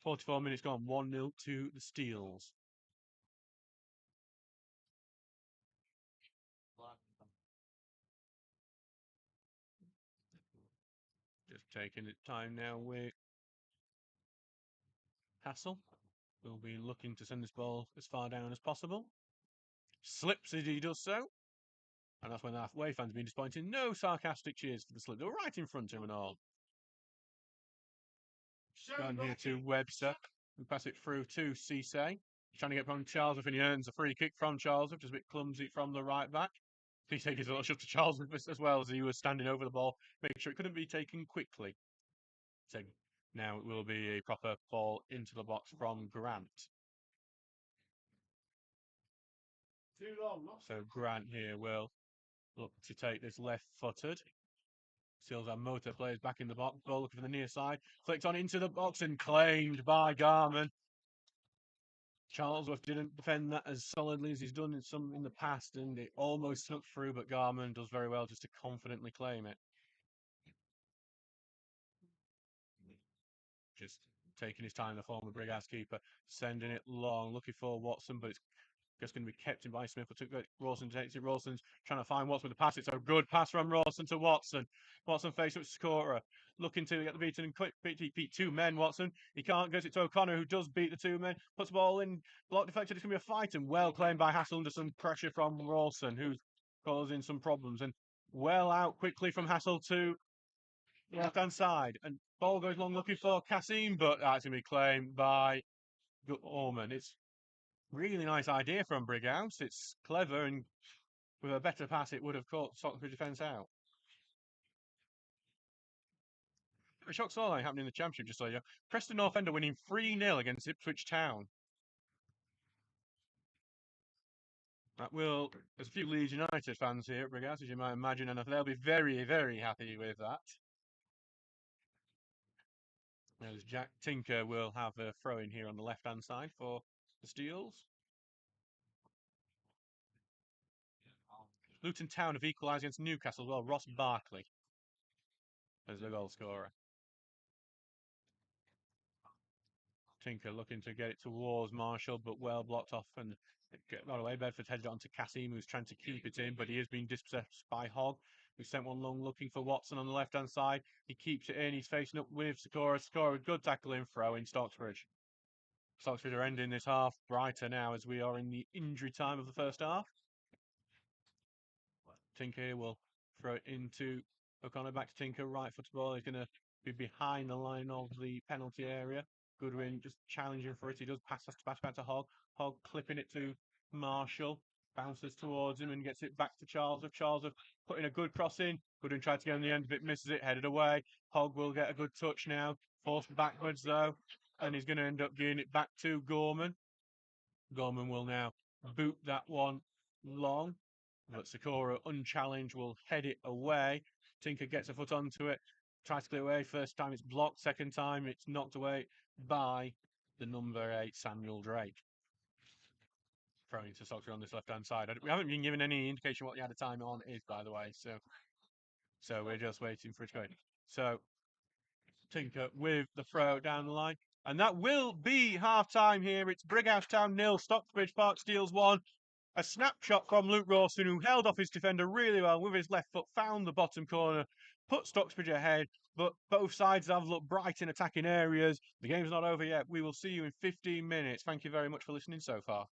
44 minutes gone, 1-0 to the Steels. Just taking its time now with Hassel. Will be looking to send this ball as far down as possible. Slips as he does so. And that's when the halfway fans have been disappointed. No sarcastic cheers for the slip. They were right in front of him and all. Down here to Webster. We pass it through to Cisse. Trying to get from Charlesworth, and he earns a free kick from Charlesworth, just a bit clumsy from the right back. Cisse gives a little shove to Charlesworth as well, as he was standing over the ball, making sure it couldn't be taken quickly. So now it will be a proper ball into the box from Grant. So Grant here will look to take this left-footed. Seals our motor players back in the box. Ball looking for the near side. Flicked on into the box and claimed by Garman. Charlesworth didn't defend that as solidly as he's done in the past, and it almost snuck through, but Garman does very well just to confidently claim it. Just taking his time, the former Brighouse keeper, sending it long, looking for Watson, but it's just going to be kept in by Smith. But Rawson takes it. Rawson's trying to find Watson with the pass. It's a good pass from Rawson to Watson. Watson facing up scorer, looking to get the beaten and quick beat 2 men. Watson, he can't, goes it to O'Connor, who does beat the 2 men, puts the ball in, block deflected. It's going to be a fight, and well claimed by Hassel under some pressure from Rawson, who's causing some problems. And well out quickly from Hassel to the left-hand side, and ball goes long looking for Cassim, but that's going to be claimed by Orman. It's really nice idea from Brighouse. It's clever, and with a better pass, it would have caught Stocksbridge defence out. A shock scoreline happening in the Championship, just so you know. Preston North End are winning 3-0 against Ipswich Town. That will, there's a few Leeds United fans here at Brighouse, as you might imagine, and they'll be very, very happy with that. As Jack Tinker will have a throw in here on the left-hand side for the Steels. Luton Town have equalised against Newcastle as well. Ross Barkley as the goal scorer. Tinker looking to get it towards Marshall, but well blocked off and got away. Bedford headed on to Cassim, who's trying to keep it in, but he has been dispossessed by Hogg, who sent one long looking for Watson on the left-hand side. He keeps it in. He's facing up with Sikora. Sikora, good tackle in throw in Stocksbridge. Stocksbridge are ending this half brighter now as we are in the injury time of the first half. Tinker will throw it into O'Connor back to Tinker, right foot ball. He's going to be behind the line of the penalty area. Goodwin just challenging for it. He does pass back to Hogg. Hogg clipping it to Marshall. Bounces towards him and gets it back to Charles. Charles putting a good cross in. Goodwin tried to get on the end of it, misses it, headed away. Hogg will get a good touch now. Forced backwards though. And he's going to end up giving it back to Gorman. Gorman will now boot that one long. But Sakura, unchallenged, will head it away. Tinker gets a foot onto it, tries to clear away. First time it's blocked, second time it's knocked away by the number 8, Samuel Drake. Throwing to Stocksbridge on this left-hand side. We haven't been given any indication what the added time on is, by the way, so we're just waiting for it to go in. So Tinker with the throw down the line. And that will be half-time here. It's Brighouse Town 0, Stocksbridge Park Steels 1. A snapshot from Luke Rawson, who held off his defender really well with his left foot, found the bottom corner, put Stocksbridge ahead, but both sides have looked bright in attacking areas. The game's not over yet. We will see you in 15 minutes. Thank you very much for listening so far.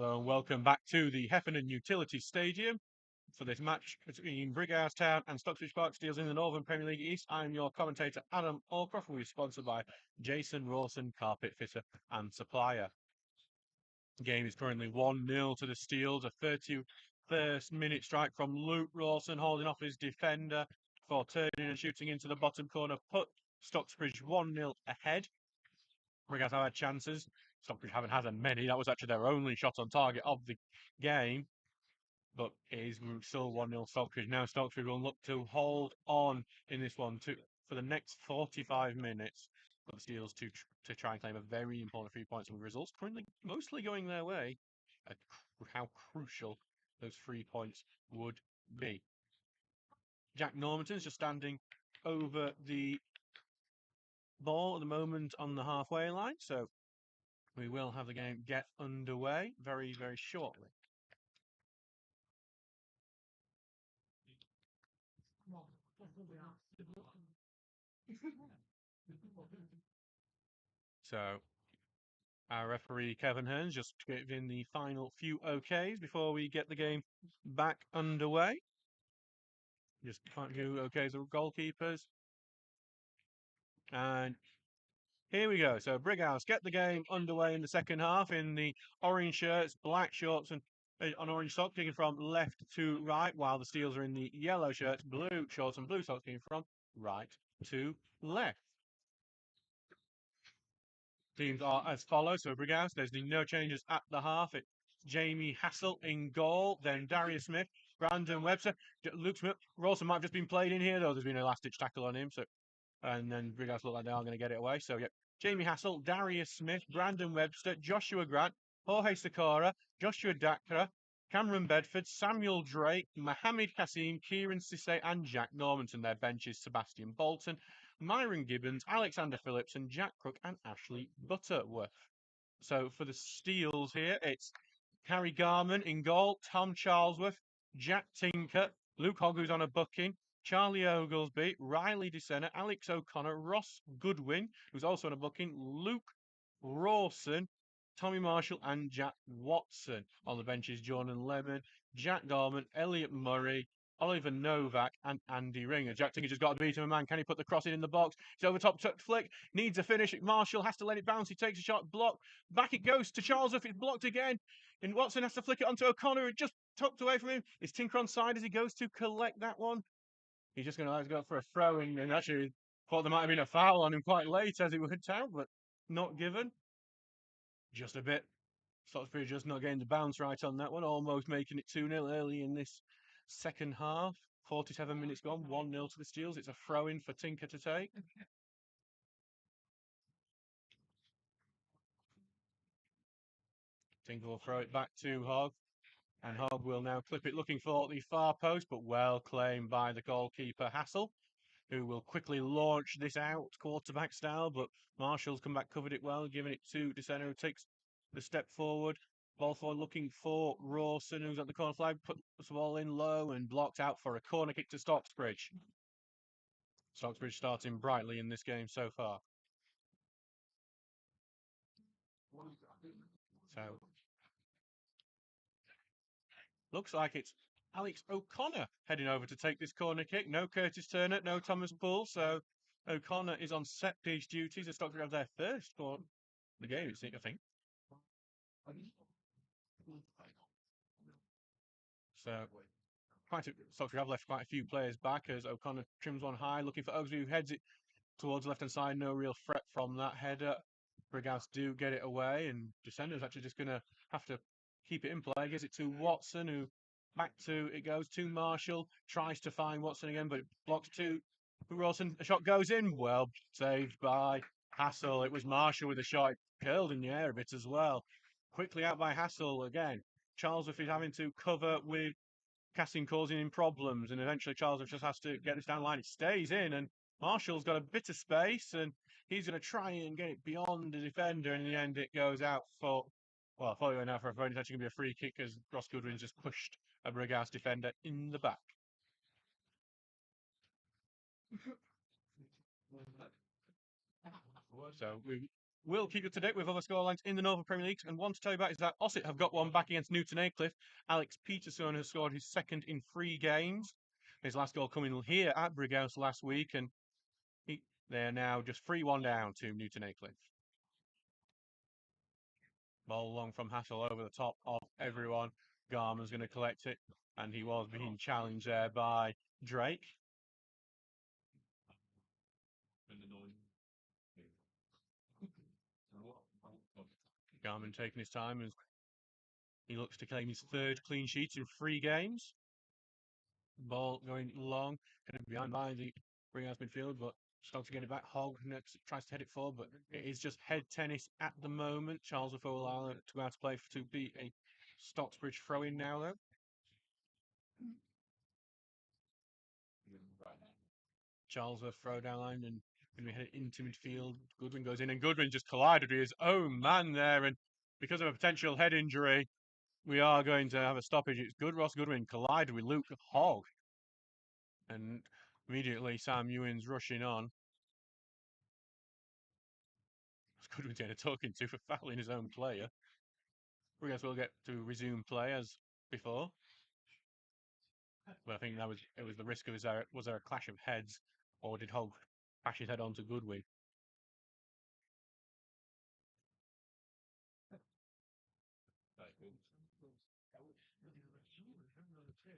Hello and welcome back to the Heffernan Utility Stadium for this match between Brighouse Town and Stocksbridge Park Steels in the Northern Premier League East. I'm your commentator, Adam Allcroft, and we're sponsored by Jason Rawson, carpet fitter and supplier. The game is currently 1-0 to the Steels. A 31st minute strike from Luke Rawson, holding off his defender for turning and shooting into the bottom corner, put Stocksbridge 1-0 ahead. Brighouse have had chances. Stockbridge haven't had many. That was actually their only shot on target of the game. But it is still 1-0 Stockbridge. Now Stockbridge will look to hold on in this one for the next 45 minutes for the Steels to try and claim a very important 3 points, with results currently mostly going their way. How crucial those 3 points would be. Jack Normanton's just standing over the ball at the moment on the halfway line, so we will have the game get underway very, very shortly. So, our referee Kevin Hearns just giving the final few OKs before we get the game back underway. Just a few OKs of goalkeepers. And here we go. So Brighouse get the game underway in the second half in the orange shirts, black shorts, and on orange socks, kicking from left to right, while the Steels are in the yellow shirts, blue shorts, and blue socks, kicking from right to left. Teams are as follows. So Brighouse, there's no changes at the half. It's Jamie Hassel in goal, then Darius Smith, Brandon Webster, Luke Smith. Rawson might have just been played in here, though. There's been a last-ditch tackle on him, so and then Brighouse look like they are going to get it away. So, yeah, Jamie Hassel, Darius Smith, Brandon Webster, Joshua Grant, Jorge Sakura, Joshua Dakra, Cameron Bedford, Samuel Drake, Mohamed Kassim, Kieran Sisse, and Jack Normanton. Their benches, Sebastian Bolton, Myron Gibbons, Alexander Phillips, and Jack Crook and Ashley Butterworth. So for the Steels here, it's Harry Garman in goal, Tom Charlesworth, Jack Tinker, Luke Hogg, who's on a booking, Charlie Oglesby, Riley DeSena, Alex O'Connor, Ross Goodwin, who's also on a booking, Luke Rawson, Tommy Marshall, and Jack Watson. On the benches, Jordan Lemon, Jack Gorman, Elliot Murray, Oliver Novak, and Andy Ringer. Jack Tinker just got to beat him a man. Can he put the cross in the box? He's over top, flick, needs a finish. Marshall has to let it bounce. He takes a shot, block. Back it goes to Charles if it's blocked again. And Watson has to flick it onto O'Connor. It just tucked away from him. Is Tinker on side as he goes to collect that one? He's just going to go for a throw in, and actually thought there might have been a foul on him quite late as it went out, but not given. Just a bit. Stocksbridge just not getting the bounce right on that one, almost making it 2-0 early in this second half. 47 minutes gone, 1-0 to the Steels. It's a throw-in for Tinker to take. Tinker will throw it back to Hogg. And Hogg will now clip it looking for the far post, but well claimed by the goalkeeper Hassel, who will quickly launch this out quarterback style, but Marshall's come back, covered it well, giving it to DeSena, who takes the step forward. Ball forward looking for Rawson, who's at the corner flag, puts the ball in low and blocked out for a corner kick to Stocksbridge. Stocksbridge starting brightly in this game so far. So, looks like it's Alex O'Connor heading over to take this corner kick. No Curtis Turner, no Thomas Poole, so O'Connor is on set-piece duties as Stockbridge have their first for the game, I think. So, Stockbridge have left quite a few players back as O'Connor trims one high, looking for Ogsby, who heads it towards the left-hand side. No real threat from that header. Brighouse do get it away, and Descender's actually just going to have to keep it in play. Gives it to Watson, who back to it goes to Marshall. Tries to find Watson again, but it blocks to Rawson. A shot goes in. Well saved by Hassel. It was Marshall with a shot. It curled in the air a bit as well. Quickly out by Hassel again. Charlesworth is having to cover with Cassim causing him problems, and eventually Charlesworth just has to get this down the line. It stays in, and Marshall's got a bit of space, and he's going to try and get it beyond the defender. And in the end, it goes out for, well, I thought it went out for a throw. It's actually going to be a free kick as Ross Goodwin's just pushed a Brighouse defender in the back. So We'll keep you up to date with other scorelines in the Northern Premier League. And one to tell you about is that Ossett have got one back against Newton Aycliffe. Alex Peterson has scored his second in 3 games. His last goal coming here at Brighouse last week, and they're now just 3-1 down to Newton Aycliffe. Ball long from Hassel over the top of everyone. Garman's going to collect it, and he was being challenged there by Drake. Garman taking his time as he looks to claim his 3rd clean sheet in 3 games. Ball going long, kind of behind by the Brighouse midfield, but Stokes to get it back. Hogg next tries to head it forward, but it is just head tennis at the moment. Charles will allow to go out to play to be a Stocksbridge throw in now, though. Charles will throw down line and going to be headed into midfield. Goodwin goes in, and Goodwin just collided with his own man there, and because of a potential head injury, we are going to have a stoppage. It's Ross Goodwin collided with Luke Hogg. And immediately Sam Ewan's rushing on. Goodwin's getting a talking to for fouling his own player. We guess we'll get to resume play as before. But I think it was the risk of was there a clash of heads, or did Hogg bash his head onto Goodwin?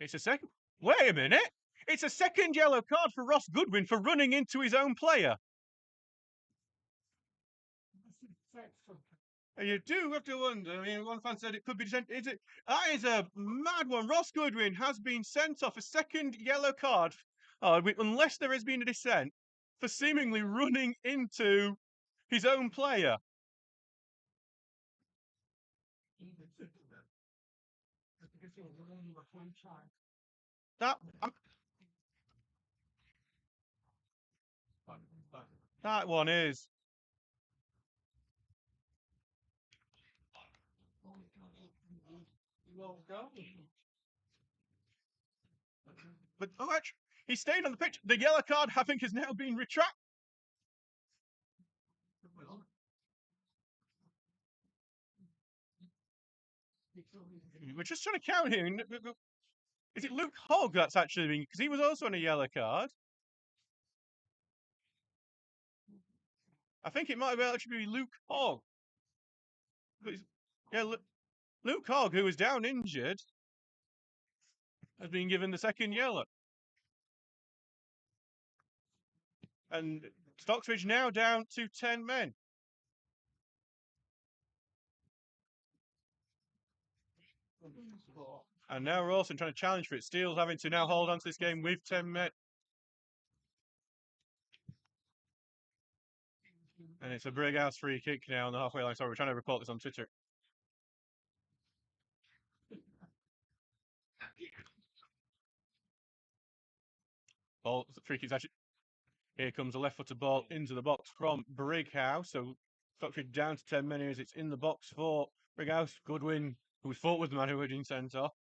It's a second. Wait a minute! It's a second yellow card for Ross Goodwin for running into his own player. You do have to wonder. I mean, one fan said it could be sent. That is a mad one. Ross Goodwin has been sent off a second yellow card, unless there has been a dissent, for seemingly running into his own player. That one is. But actually, he stayed on the pitch. The yellow card, I think, has now been retracted. We're just trying to count here. Is it Luke Hogg that's actually been, because he was also on a yellow card? I think it might have actually be Luke Hogg. Yeah, Luke Hogg, who was down injured, has been given the second yellow. And Stocksbridge now down to 10 men. And now Rawson trying to challenge for it. Steele's having to now hold on to this game with 10 men. And it's a Brighouse free kick now on the halfway line. Sorry, we're trying to report this on Twitter. Ball, free kick's actually. Here comes a left-footed ball into the box from Brighouse. So Stocksbridge down to 10 men as it's in the box for Brighouse. Goodwin, who fought with the man who had been sent off.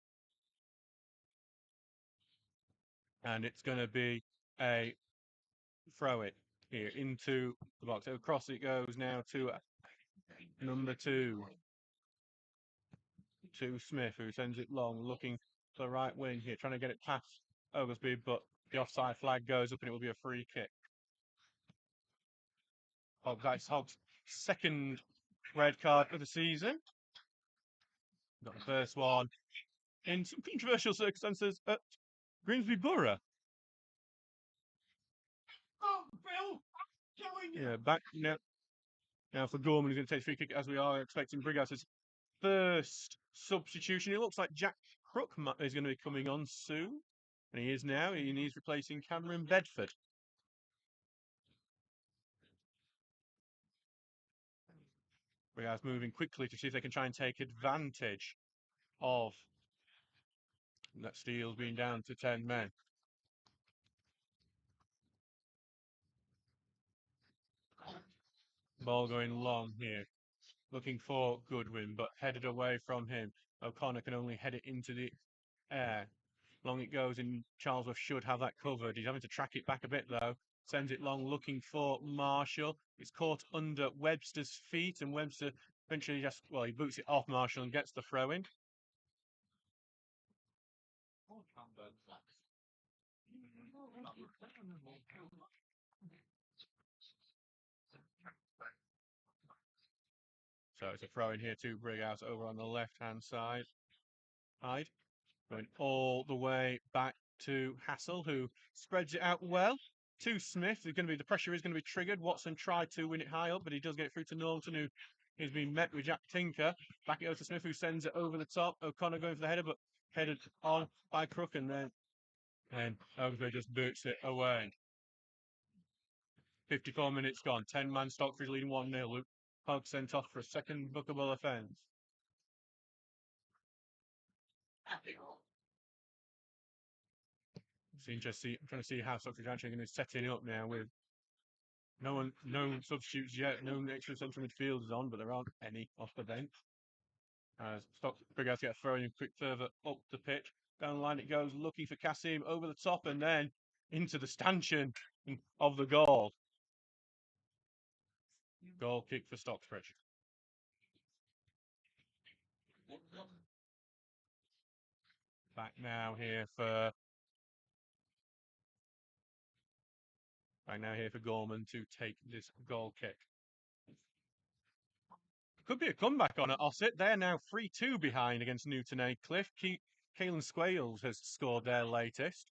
And it's going to be a throw it here into the box. Across it goes now to number 2. To Smith, who sends it long, looking to the right wing here, trying to get it past Oglesby, but the offside flag goes up and it will be a free kick. Hogg's second red card of the season. Got the first one in some controversial circumstances at Grimsby Borough. Yeah, back now for Gorman, who's going to take the free kick as we are expecting Brighouse's first substitution. It looks like Jack Crook is going to be coming on soon. And he is now. He's replacing Cameron Bedford. Brighouse moving quickly to see if they can try and take advantage of that. Steele's being down to 10 men. Ball going long here. Looking for Goodwin, but headed away from him. O'Connor can only head it into the air. Long it goes, and Charlesworth should have that covered. He's having to track it back a bit, though. Sends it long, looking for Marshall. It's caught under Webster's feet, and Webster eventually he boots it off Marshall and gets the throw in. So it's a throw in here to Brighouse over on the left-hand side. Going all the way back to Hassel, who spreads it out well to Smith. The pressure is going to be triggered. Watson tried to win it high up, but he does get it through to Norton, who is being met with Jack Tinker. Back it goes to Smith, who sends it over the top. O'Connor going for the header, but headed on by Crook, and then Ogilvie just boots it away. 54 minutes gone. 10-man Stockbridge leading 1-0. Luke Hogg sent off for a second bookable offence. It's interesting. I'm trying to see how Stockbridge actually going to set it up now with no substitutes yet, no extra central midfielders on, but there aren't any off the bench. As Brighouse get a throw in quick further up the pitch. Down the line it goes, looking for Kasim over the top and then into the stanchion of the goal. Goal kick for Stocksbridge. Back now here for Gorman to take this goal kick. Could be a comeback on at Ossett. They're now 3-2 behind against Newton Aycliffe. Caelan Squales has scored their latest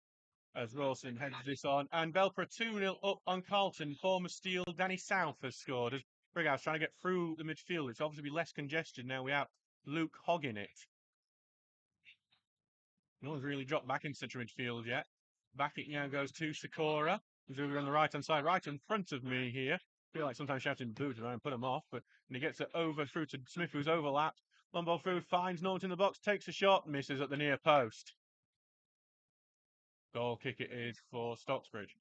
as Rawson heads this on. And Belper 2-0 up on Carlton. Former Steel Danny South has scored as Brighouse trying to get through the midfield. It's obviously less congested now we have Luke Hogg in it. No one's really dropped back in central midfield yet. Back it now goes to Sikora, who's over on the right-hand side, right in front of me here. I feel like sometimes shouting boo to try and put him off, but he gets it over through to Smith, who's overlapped. Long ball through, finds Norton in the box, takes a shot, misses at the near post. Goal kick it is for Stocksbridge.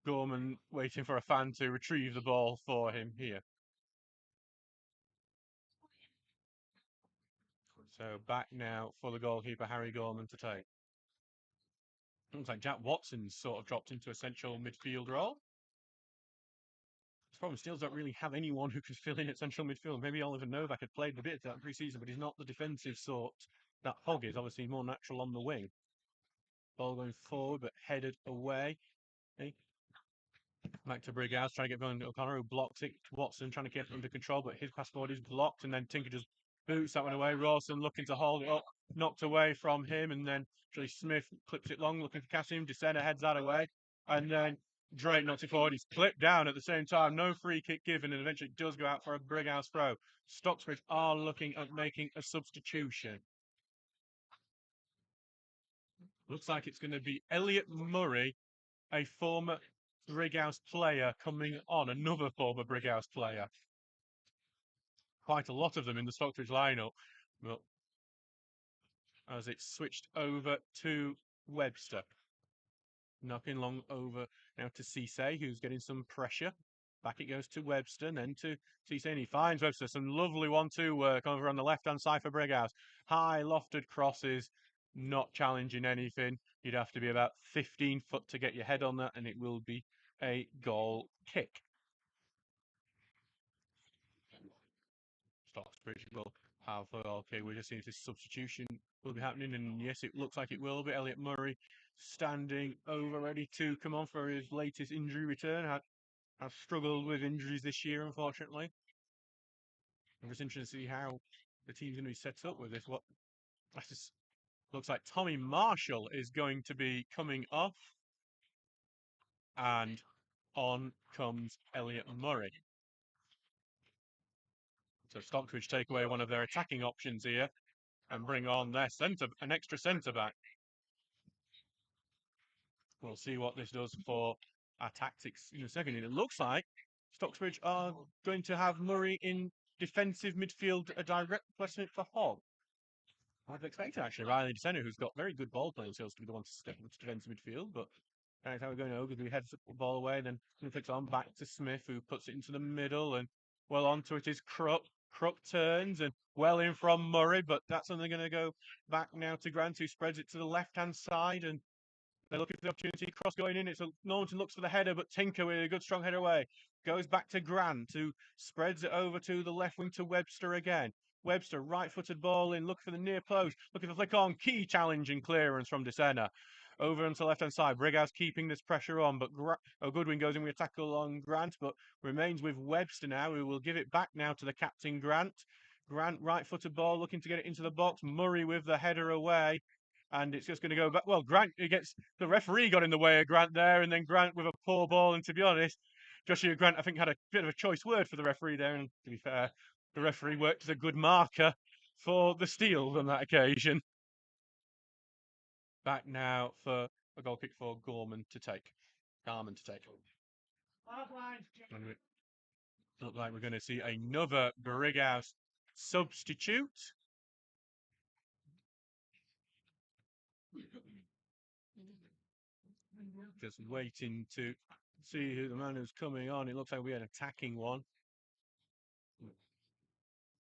Gorman waiting for a fan to retrieve the ball for him here. So back now for the goalkeeper, Harry Gorman, to take. Looks like Jack Watson's sort of dropped into a central midfield role. The problem, Steels don't really have anyone who can fill in at central midfield. Maybe Oliver Novak had played a bit of that pre-season, but he's not the defensive sort that Hogg is. Obviously more natural on the wing. Ball going forward, but headed away. Okay. Back to Brighouse, trying to get going to O'Connor, who blocks it. Watson trying to get it under control, but his pass forward is blocked, and then Tinker just boots that one away. Rawson looking to hold it up, knocked away from him, and then actually Smith clips it long, looking for Kasim. Descender heads that away, and then Drake knocks it forward. He's clipped down at the same time. No free kick given, and eventually does go out for a Brighouse throw. Stocksbridge are looking at making a substitution. Looks like it's going to be Elliot Murray, a former Brighouse player, coming on. Another former Brighouse player. Quite a lot of them in the Stockbridge lineup. But as it's switched over to Webster. Knocking long over now to Cisse, who's getting some pressure. Back it goes to Webster, and then to Cisse, and he finds Webster. Some lovely 1-2 work over on the left-hand side for Brighouse. High lofted crosses, not challenging anything. You'd have to be about 15 foot to get your head on that, and it will be a goal kick. Stocksbridge will have, okay, we're just seeing if this substitution will be happening, and yes, it looks like it will be. Elliot Murray standing over, ready to come on for his latest injury return. Has struggled with injuries this year, unfortunately. I'm just interested to see how the team's going to be set up with this. Looks like Tommy Marshall is going to be coming off, and on comes Elliot Murray. So Stockbridge take away one of their attacking options here and bring on their an extra centre back. We'll see what this does for our tactics in a second. And it looks like Stocksbridge are going to have Murray in defensive midfield, a direct replacement for Hogg. I've expected actually Riley Descender, who's got very good ball playing skills, to be the one to step into defensive midfield, but that's how we're going over. We head the ball away, then flicks on back to Smith, who puts it into the middle, and well onto it is Crook. Crook turns and well in from Murray, but that's only going to go back now to Grant, who spreads it to the left-hand side, and They're looking for the opportunity. Cross going in. Normanton looks for the header, but Tinker with a good strong header away. Goes back to Grant, who spreads it over to the left wing to Webster again. Webster, right-footed ball in, looking for the near post, looking for flick on. Key challenge and clearance from DeSena. Over onto the left-hand side. Brighouse keeping this pressure on, but Goodwin goes in with a tackle on Grant, but remains with Webster now, who will give it back now to the captain, Grant. Grant, right-footed ball, looking to get it into the box. Murray with the header away. And it's just going to go back. Well, Grant, the referee got in the way of Grant there, and then Grant with a poor ball. And to be honest, Joshua Grant, I think, had a bit of a choice word for the referee there. And to be fair, the referee worked as a good marker for the Steels on that occasion. Back now for a goal kick for Garman to take. And it looks like we're going to see another Brighouse substitute. Just waiting to see who the man who's coming on. It looks like we're an attacking one.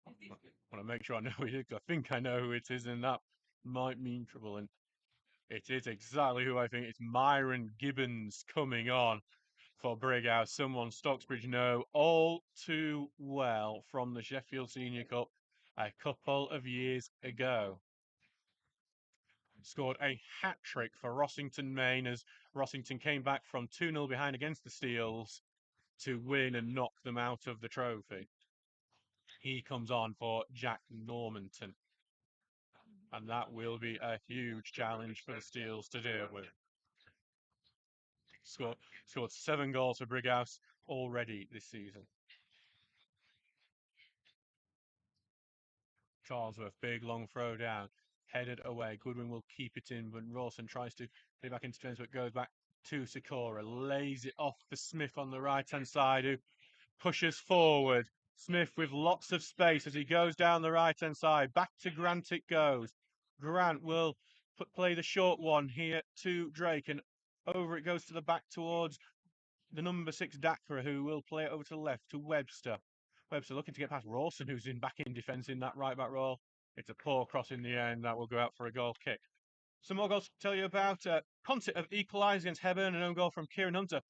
I want to make sure I know who it is. I think I know who it is, and that might mean trouble. And it is exactly who I think. It's Myron Gibbons coming on for Brighouse. Someone Stocksbridge know all too well from the Sheffield Senior Cup a couple of years ago. Scored a hat-trick for Rossington Main as Rossington came back from 2-0 behind against the Steels to win and knock them out of the trophy. He comes on for Jack Normanton. And that will be a huge challenge for the Steels to deal with. Scored 7 goals for Brighouse already this season. Charlesworth, big long throw down, headed away. Goodwin will keep it in, but Rawson tries to get it back into defence, but goes back to Sikora, lays it off for Smith on the right-hand side, who pushes forward. Smith with lots of space as he goes down the right-hand side. Back to Grant it goes. Grant will play the short one here to Drake, and over it goes to the back towards the number 6 Dakra, who will play it over to the left to Webster. Webster looking to get past Rawson, who's in back in defence in that right back role. It's a poor cross in the end that will go out for a goal kick. Some more goals to tell you about. Consett have equalised against Hebburn, an own goal from Kieran Hunter.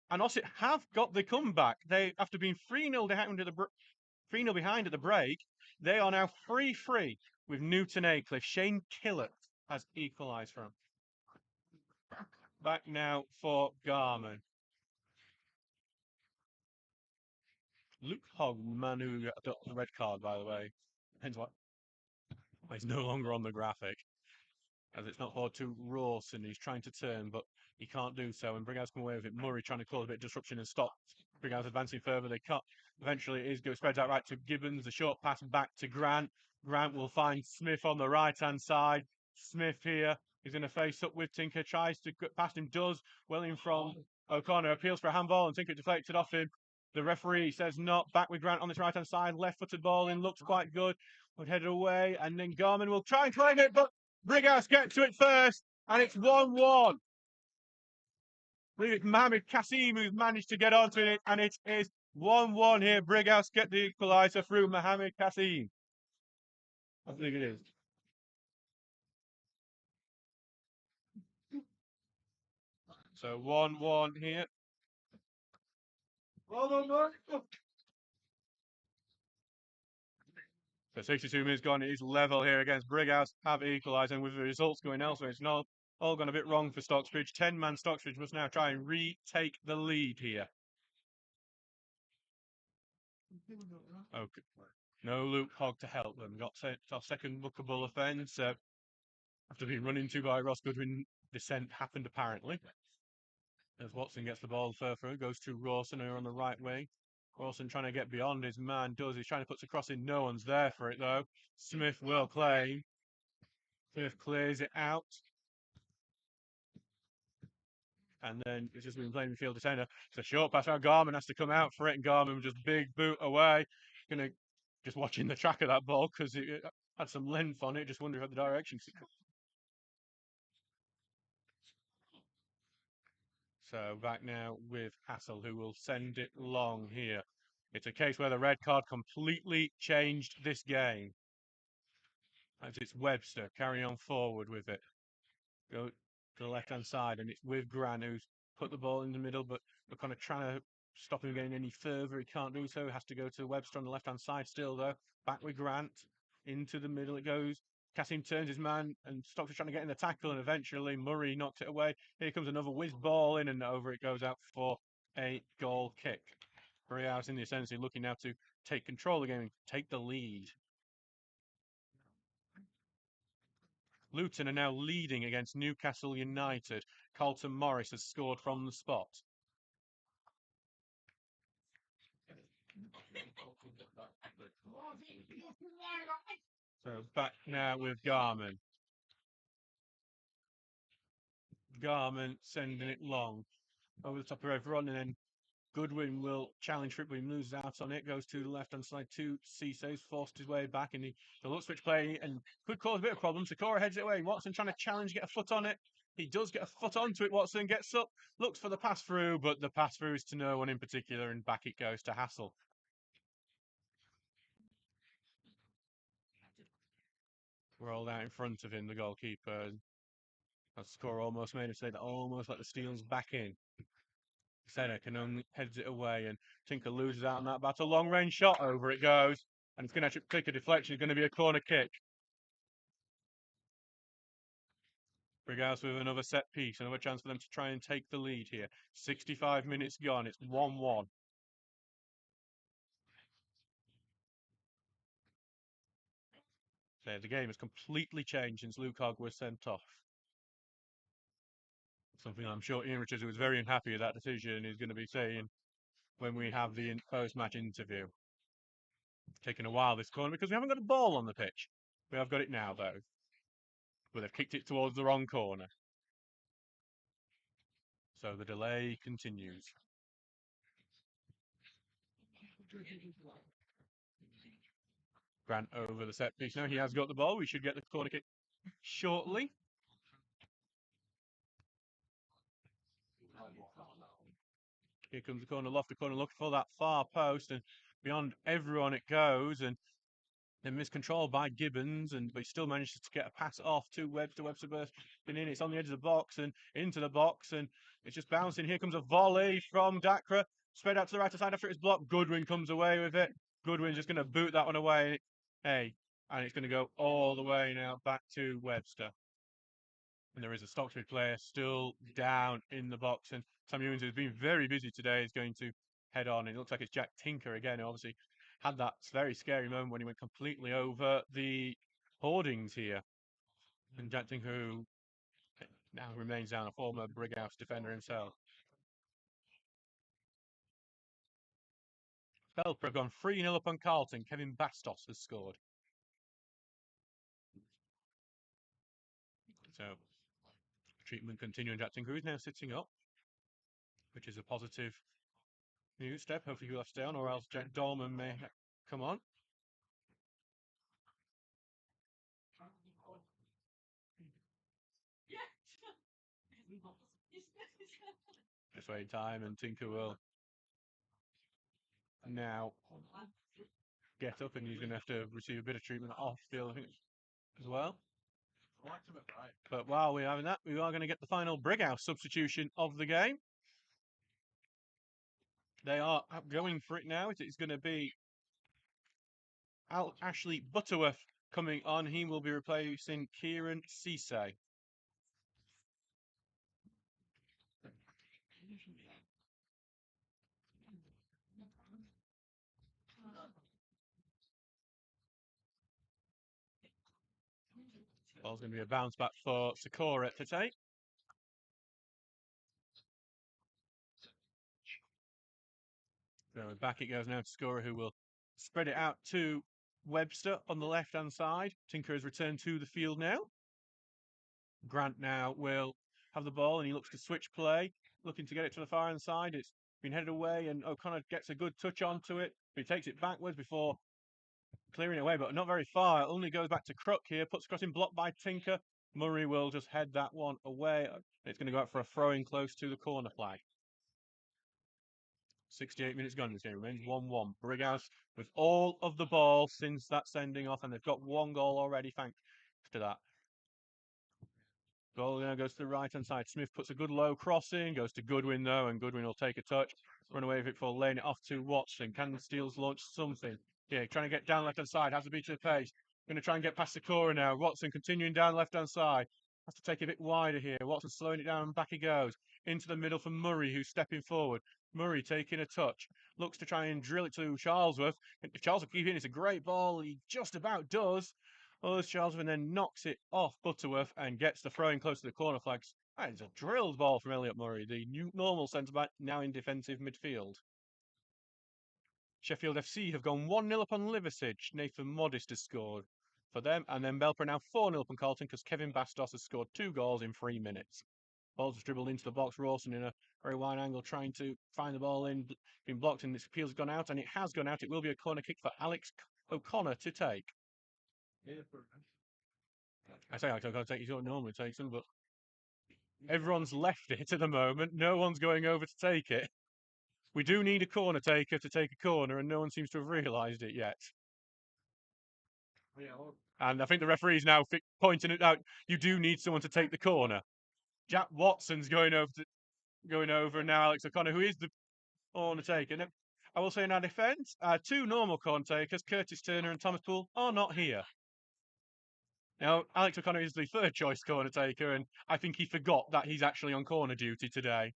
And Ossett have got the comeback. They, after being 3-0 behind at the break, they are now 3-3 with Newton Aycliffe. Shane Killett has equalised for them. Back now for Garman. Luke Hogg, man who got the red card, by the way. Hence why he's no longer on the graphic, as it's not forward to Rawson. He's trying to turn, but he can't do so. And Brighouse come away with it. Murray trying to cause a bit of disruption and stop Brighouse advancing further. They cut. Eventually, it is spreads out right to Gibbons. The short pass back to Grant. Grant will find Smith on the right-hand side. Smith here is going to face up with Tinker. Tries to get past him. Does well in from O'Connor. Appeals for a handball, and Tinker deflected off him. The referee says not. Back with Grant on this right-hand side. Left-footed ball in. Looks quite good. Would head it away, and then Garman will try and claim it, but Brighouse gets to it first, and it's 1-1. Mohamed Kassim who's managed to get onto it, and it is 1-1 here. Brighouse get the equaliser through Mohamed Kassim. I think it is. So 1-1 here. So 62 minutes gone. It is level here against Brighouse. Have equalised, and with the results going elsewhere, it's not all gone a bit wrong for Stocksbridge. 10-man Stocksbridge must now try and retake the lead here. Okay. No Luke Hogg to help them. Got sent off second bookable offence. After being run into by Ross Goodwin, descent happened apparently. As Watson gets the ball further, goes to Rawson, who are on the right wing. Rawson trying to get beyond his man, does. He's trying to put a cross in. No one's there for it, though. Smith will claim. Smith clears it out. And then it's just been playing midfield defender. It's a short pass around. Garman has to come out for it, and Garman just big boot away. Gonna just watching the track of that ball because it had some length on it. Just wondering about the direction. So back now with Hassel, who will send it long here. It's a case where the red card completely changed this game. As it's Webster carrying on forward with it. to the left-hand side, and it's with Grant, who's put the ball in the middle, but we're kind of trying to stop him getting any further. He can't do so. He has to go to Webster on the left-hand side still, though. Back with Grant. Into the middle it goes. Cassim turns his man, and Stocks is trying to get in the tackle, and eventually Murray knocks it away. Here comes another whiz ball in, and over it goes out for a goal kick. Brighouse in the ascendancy looking now to take control of the game and take the lead. Luton are now leading against Newcastle United. Carlton Morris has scored from the spot. So back now with Garman. Garman sending it long over the top of everyone, and then Goodwin will challenge for it, but he moves out on it, goes to the left-hand side to Cisse, forced his way back, and the look switch play and could cause a bit of problem. Sakura heads it away. Watson trying to challenge, get a foot on it. He does get a foot onto it. Watson gets up, looks for the pass through, but the pass through is to no one in particular, and back it goes to Hassel. Rolled out in front of him, the goalkeeper. That score almost made him say that almost like the Steel's back in. Senna can only heads it away, and Tinker loses out on that battle. Long range shot, over it goes, and it's going to actually take a deflection. It's going to be a corner kick. Brighouse with another set piece, another chance for them to try and take the lead here. 65 minutes gone, it's 1-1. So the game has completely changed since Luke Hogg was sent off. Something I'm sure Ian Richards, who was very unhappy with that decision, is going to be saying when we have the post-match interview. Taking a while this corner because we haven't got a ball on the pitch. We have got it now, though. But they've kicked it towards the wrong corner. So the delay continues. Grant over the set piece now. He has got the ball. We should get the corner kick shortly. Here comes the corner, Loftus corner, looking for that far post, and beyond everyone it goes, and then miscontrolled by Gibbons, but he still manages to get a pass off to Webster. Webster bursting in, it's on the edge of the box and into the box, and it's just bouncing. Here comes a volley from Dakra, spread out to the right side after it's blocked. Goodwin comes away with it. Goodwin's just going to boot that one away. And it's going to go all the way now back to Webster. And there is a Stocksbridge player still down in the box. And Sam Ewins, who's been very busy today, is going to head on. And it looks like it's Jack Tinker again, who obviously had that very scary moment when he went completely over the hoardings here. And Jack Tinker, who now remains down, a former Brighouse defender himself. Belper have gone 3-0 up on Carlton. Kevin Bastos has scored. So, treatment continuing. Jack Tinker is now sitting up, which is a positive news step. Hopefully he'll stay on, or else Jack Dolman may come on. Just wait time, and Tinker will now get up, and he's going to have to receive a bit of treatment off field, I think, as well. But while we're having that, we are going to get the final Brighouse substitution of the game. They are going for it now. It's going to be Ashley Butterworth coming on. He will be replacing Kieran Cisse. Ball's going to be a bounce back for Sakura to take. So back it goes now to Sakura, who will spread it out to Webster on the left-hand side. Tinker has returned to the field now. Grant now will have the ball, and he looks to switch play, looking to get it to the far-hand side. It's been headed away, and O'Connor gets a good touch onto it. But he takes it backwards before clearing it away, but not very far. It only goes back to Crook here, puts across in blocked by Tinker. Murray will just head that one away. It's going to go out for a throw-in close to the corner flag. 68 minutes gone. This game remains 1-1. Brighouse with all of the ball since that sending off, and they've got one goal already thanks to that. Ball now goes to the right-hand side. Smith puts a good low cross in, goes to Goodwin though, and Goodwin will take a touch. Run away with it for laying it off to Watson. Can Steels launch something? Yeah, trying to get down left-hand side. Has to be to the pace. Going to try and get past the corner now. Watson continuing down left-hand side. Has to take a bit wider here. Watson slowing it down and back he goes. Into the middle for Murray, who's stepping forward. Murray taking a touch. Looks to try and drill it to Charlesworth. And if Charles will keep it, it's a great ball. He just about does. Charlesworth then knocks it off Butterworth and gets the throw in close to the corner flags. That is a drilled ball from Elliot Murray, the new normal centre-back, now in defensive midfield. Sheffield FC have gone 1-0 up on Liversedge. Nathan Modest has scored for them. And then Belper are now 4-0 up on Carlton because Kevin Bastos has scored 2 goals in 3 minutes. Ball's dribbled into the box. Rawson in a very wide angle trying to find the ball in. Been blocked and this appeal's gone out and it has gone out. It will be a corner kick for Alex O'Connor to take. I say Alex O'Connor takes, he normally takes them, but everyone's left it at the moment. No one's going over to take it. We do need a corner taker to take a corner, and no one seems to have realised it yet. And I think the referee's now pointing it out. You do need someone to take the corner. Jack Watson's going over now. Alex O'Connor, who is the corner taker. Now, I will say in our defence, our 2 normal corner takers, Curtis Turner and Thomas Poole, are not here. Now, Alex O'Connor is the 3rd choice corner taker, and I think he forgot that he's actually on corner duty today.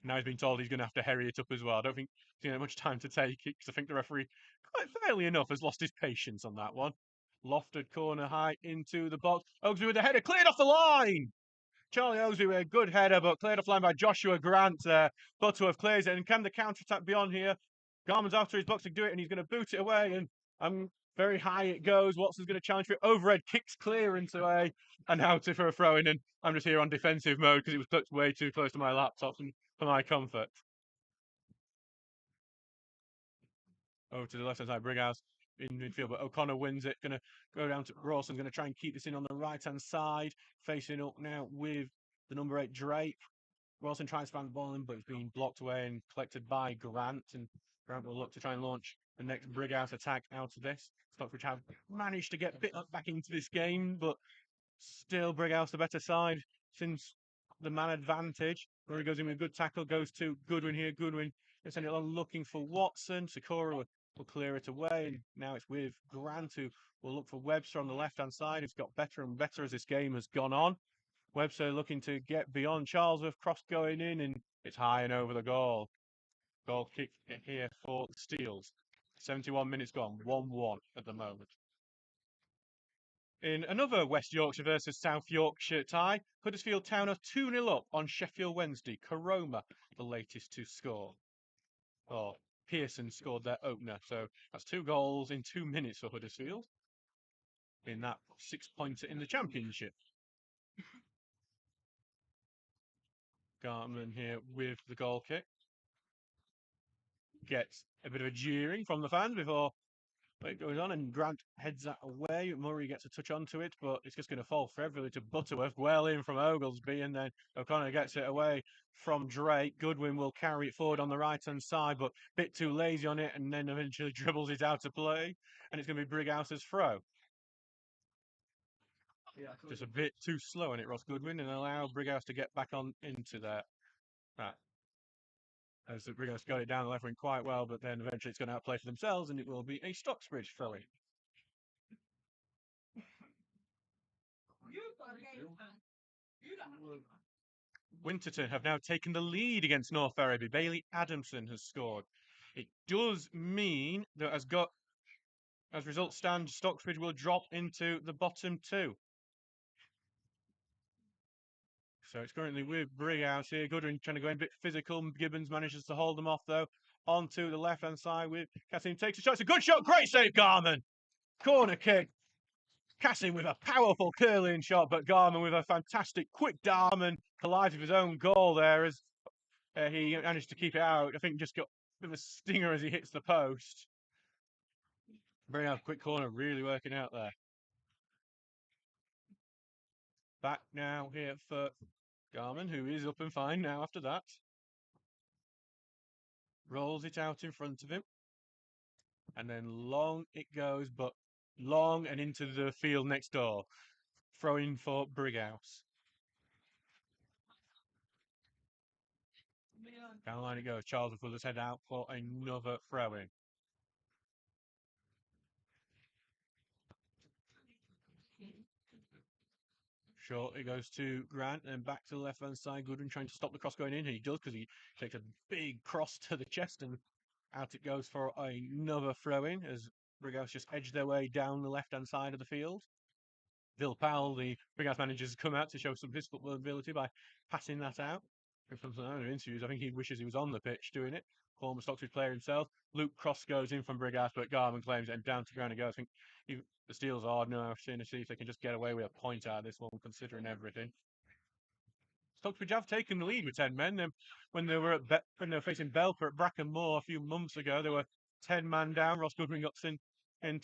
Now he's been told he's going to have to hurry it up as well. I don't think he's going to have much time to take it, because I think the referee, quite fairly enough, has lost his patience on that one. Lofted corner high into the box. Oaksby with the header, cleared off the line! Charlie Oaksby with a good header, but cleared off the line by Joshua Grant there. Butterworth clears it, and can the counter-attack be on here? Garman's after his box to do it, and he's going to boot it away, and very high it goes. Watson's going to challenge for it. Overhead kicks clearance away and out for a throw in. And I'm just here on defensive mode because it was clipped way too close to my laptop and for my comfort. Over to the left hand side, Brighouse in midfield, but O'Connor wins it. Going to go down to Rawson. Going to try and keep this in on the right hand side. Facing up now with the number 8 Drake. Rawson tries to find the ball in, but it's being blocked away and collected by Grant. And Grant will look to try and launch the next Brighouse attack out of this. Stocksbridge have managed to get back into this game, but still Brighouse the better side since the man advantage. Rory goes in with a good tackle, goes to Goodwin here. Goodwin is sending it along looking for Watson. Sakura will clear it away. And now it's with Grant, who will look for Webster on the left-hand side, who's got better and better as this game has gone on. Webster looking to get beyond Charlesworth, cross going in, and it's high and over the goal. Goal kick here for the Steels. 71 minutes gone, 1-1 at the moment. In another West Yorkshire versus South Yorkshire tie, Huddersfield Town are 2-0 up on Sheffield Wednesday. Karoma, the latest to score. Pearson scored their opener, so that's 2 goals in 2 minutes for Huddersfield in that 6-pointer in the Championship. Gartman here with the goal kick. Gets a bit of a jeering from the fans before it goes on, and Grant heads that away. Murray gets a touch onto it, but it's just going to fall forever to Butterworth. Well in from Oglesby, and then O'Connor gets it away from Drake. Goodwin will carry it forward on the right-hand side, but a bit too lazy on it, and then eventually dribbles it out of play, and it's going to be Brighouse's throw. Just a bit too slow on it, Ross Goodwin, and allow Brighouse to get back on into that. As the Brighouse got it down the left wing quite well, but then eventually it's going to outplay for themselves, and it will be a Stocksbridge throw-in. Winterton have now taken the lead against North Ferriby. Bailey Adamson has scored. It does mean that as results stand, Stocksbridge will drop into the bottom 2. So it's currently with Brighouse here. Goodwin trying to go in a bit physical. Gibbons manages to hold them off, though. Onto the left-hand side with Cassim. Takes a shot. It's a good shot. Great save, Garman. Corner kick. Cassim with a powerful curling shot, but Garman with a fantastic quick arm and collides with his own goal there as he managed to keep it out. I think just got a bit of a stinger as he hits the post. Brighouse quick corner really working out there. Back now here for Garman, who is up and fine now after that. Rolls it out in front of him. And then long it goes, but long and into the field next door. Throw-in for Brighouse. Down the line it goes. Charles will his head out for another throw-in. Short, it goes to Grant and back to the left-hand side. Goodwin trying to stop the cross going in. He does because he takes a big cross to the chest and out it goes for another throw-in as Brighouse just edge their way down the left-hand side of the field. Bill Powell, the Brighouse manager, has come out to show some of his football ability by passing that out. From some other interviews, I think he wishes he was on the pitch doing it. Former Stocksbridge player himself. Luke Cross goes in from Brighouse, but Garman claims it and down to ground it goes. I think the Steels are now seeing to see if they can just get away with a point out of this one, considering everything. Stocksbridge have taken the lead with 10 men. When they were when they were facing Belper at Brackenmore Moor a few months ago, they were 10 man down. Ross Goodwin got sent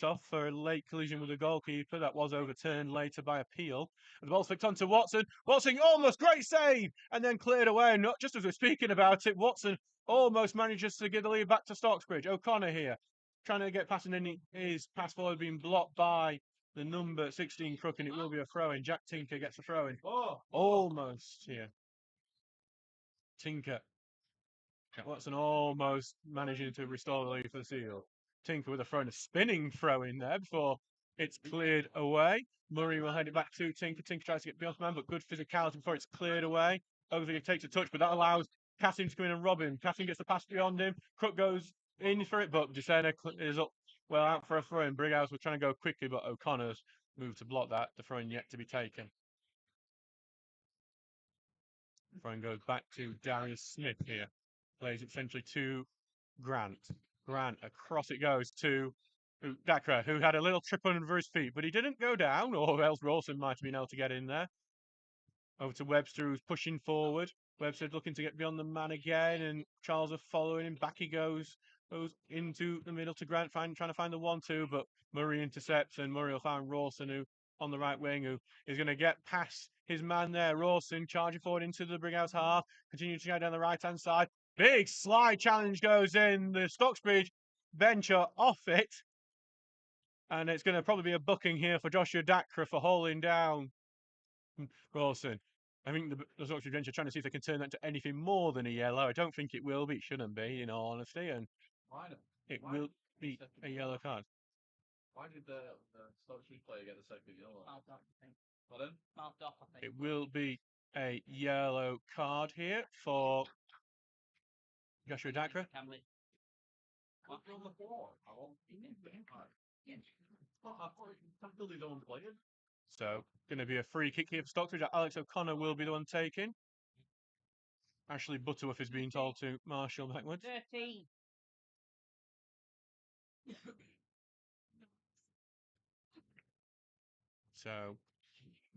off for a late collision with the goalkeeper. That was overturned later by appeal. The ball's flicked on to Watson. Watson almost great save and then cleared away. And not just as we're speaking about it, Watson almost manages to give the lead back to Stocksbridge. O'Connor here trying to get past, and then his pass forward being blocked by the number 16 Crook, and it will be a throw in. Jack Tinker gets a throw in. Almost here. Tinker. Watson almost managing to restore the lead for the Seal. Tinker with a throw in, a spinning throw in there before it's cleared away. Murray will head it back to Tinker. Tinker tries to get beyond man, but good physicality before it's cleared away. Overly takes a touch, but that allows Cassim to come in and rob him. Cassim gets the pass beyond him. Crook goes in for it, but Desena is up well out for a throw in. Brighouse was trying to go quickly, but O'Connor's moved to block that. The throw in yet to be taken. Throw in goes back to Darius Smith here. Plays it centrally to Grant. Grant, across it goes to Dakra, who had a little trip under his feet, but he didn't go down, or else Rawson might have been able to get in there. Over to Webster, who's pushing forward. Webster looking to get beyond the man again, and Charles are following him. Back he goes into the middle to Grant, trying to find the 1-2, but Murray intercepts, and Murray will find Rawson, who on the right wing, who is going to get past his man there. Rawson charging forward into the Brighouse half, continuing to go down the right-hand side. Big slide challenge goes in. The Stocksbridge bench are off it. And it's going to probably be a booking here for Joshua Dakra for hauling down Rawson. I think the Stocksbridge bench are trying to see if they can turn that into anything more than a yellow. I don't think it will be. It shouldn't be, in all honesty. And it will be a yellow card. Why did the Stocksbridge player get the second yellow? Pardon? Marked off, I think. It will be a yellow card here for Joshua Dakra. So, going to be a free kick here for Stocksbridge. Alex O'Connor will be the one taking. Ashley Butterworth is being told to Marshall backwards. 13. So,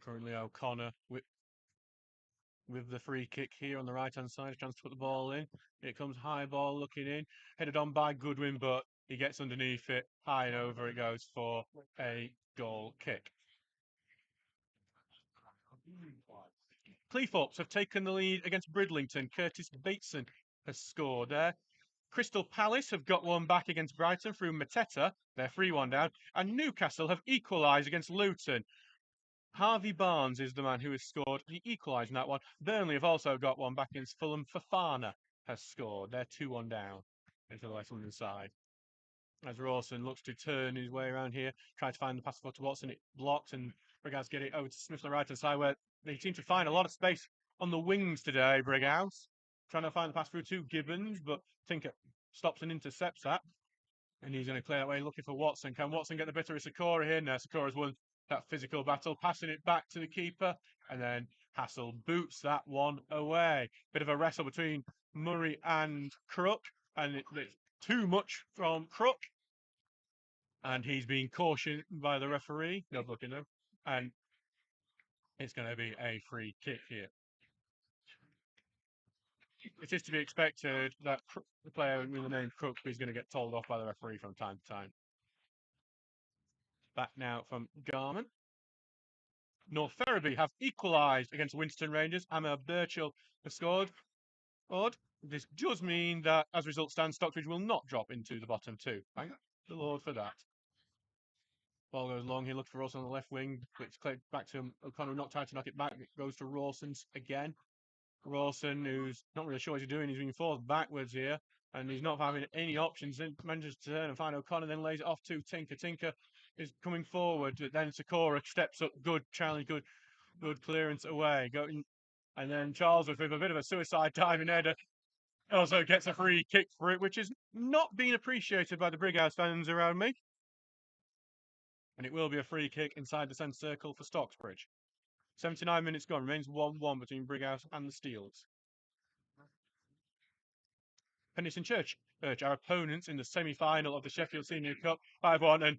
currently O'Connor with the free kick here on the right-hand side. A chance to put the ball in. Here it comes high ball looking in. Headed on by Goodwin, but he gets underneath it. High and over it goes for a goal kick. Cleethorpes have taken the lead against Bridlington. Curtis Bateson has scored there. Crystal Palace have got one back against Brighton through Mateta. They're 3-1 down. And Newcastle have equalised against Luton. Harvey Barnes is the man who has scored the equaliser in that one. Burnley have also got one back against Fulham. Fafana has scored. They're 2-1 down into the West London side. As Rawson looks to turn his way around here, trying to find the pass to Watson, it blocks, and Brighouse get it over to Smith on the right-hand side, where they seem to find a lot of space on the wings today, Brighouse. Trying to find the pass through to Gibbons, but Tinker stops and intercepts that. And he's going to clear that way, looking for Watson. Can Watson get the better of Sakura here? No, Sakura's won that physical battle, passing it back to the keeper, and then Hassel boots that one away. Bit of a wrestle between Murray and Crook, and it's too much from Crook. And he's being cautioned by the referee. No looking though. And it's going to be a free kick here. It is to be expected that the player with the name Crook is going to get told off by the referee from time to time. Back now from Garman. North Ferriby have equalised against Winston Rangers. Amir Birchall has scored. This does mean that, as results stand, Stockbridge will not drop into the bottom two. Thank the Lord for that. Ball goes long. He looks for Rawson on the left wing, but it's cleared back to him. O'Connor not trying to knock it back. It goes to Rawson again. Rawson, who's not really sure what he's doing, he's being forced backwards here, and he's not having any options. Then manages to turn and find O'Connor, then lays it off to Tinker. Tinker is coming forward, but then Sakura steps up. Good challenge, good clearance away. Going, and then Charles with a bit of a suicide diving header also gets a free kick for it, which is not being appreciated by the Brighouse fans around me. And it will be a free kick inside the centre circle for Stocksbridge. 79 minutes gone, remains 1-1 between Brighouse and the Steels. Pennison Church urge our opponents in the semi-final of the Sheffield Senior Cup 5-1, and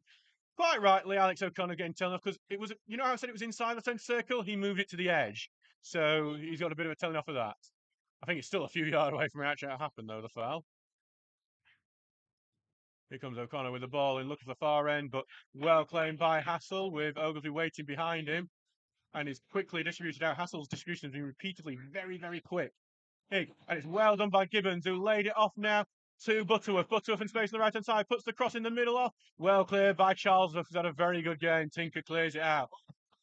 quite rightly, Alex O'Connor getting telling off because it was, you know how I said it was inside the centre circle? He moved it to the edge, so he's got a bit of a telling off of that. I think it's still a few yards away from where it actually happened, though, the foul. Here comes O'Connor with the ball and looking for the far end, but well claimed by Hassel with Ogilvie waiting behind him, and is quickly distributed out. Hassel's distribution has been repeatedly very, very quick. And it's well done by Gibbons, who laid it off now to Butterworth. Butterworth in space on the right-hand side, puts the cross in the middle off. Well cleared by Charlesworth, who's had a very good game. Tinker clears it out.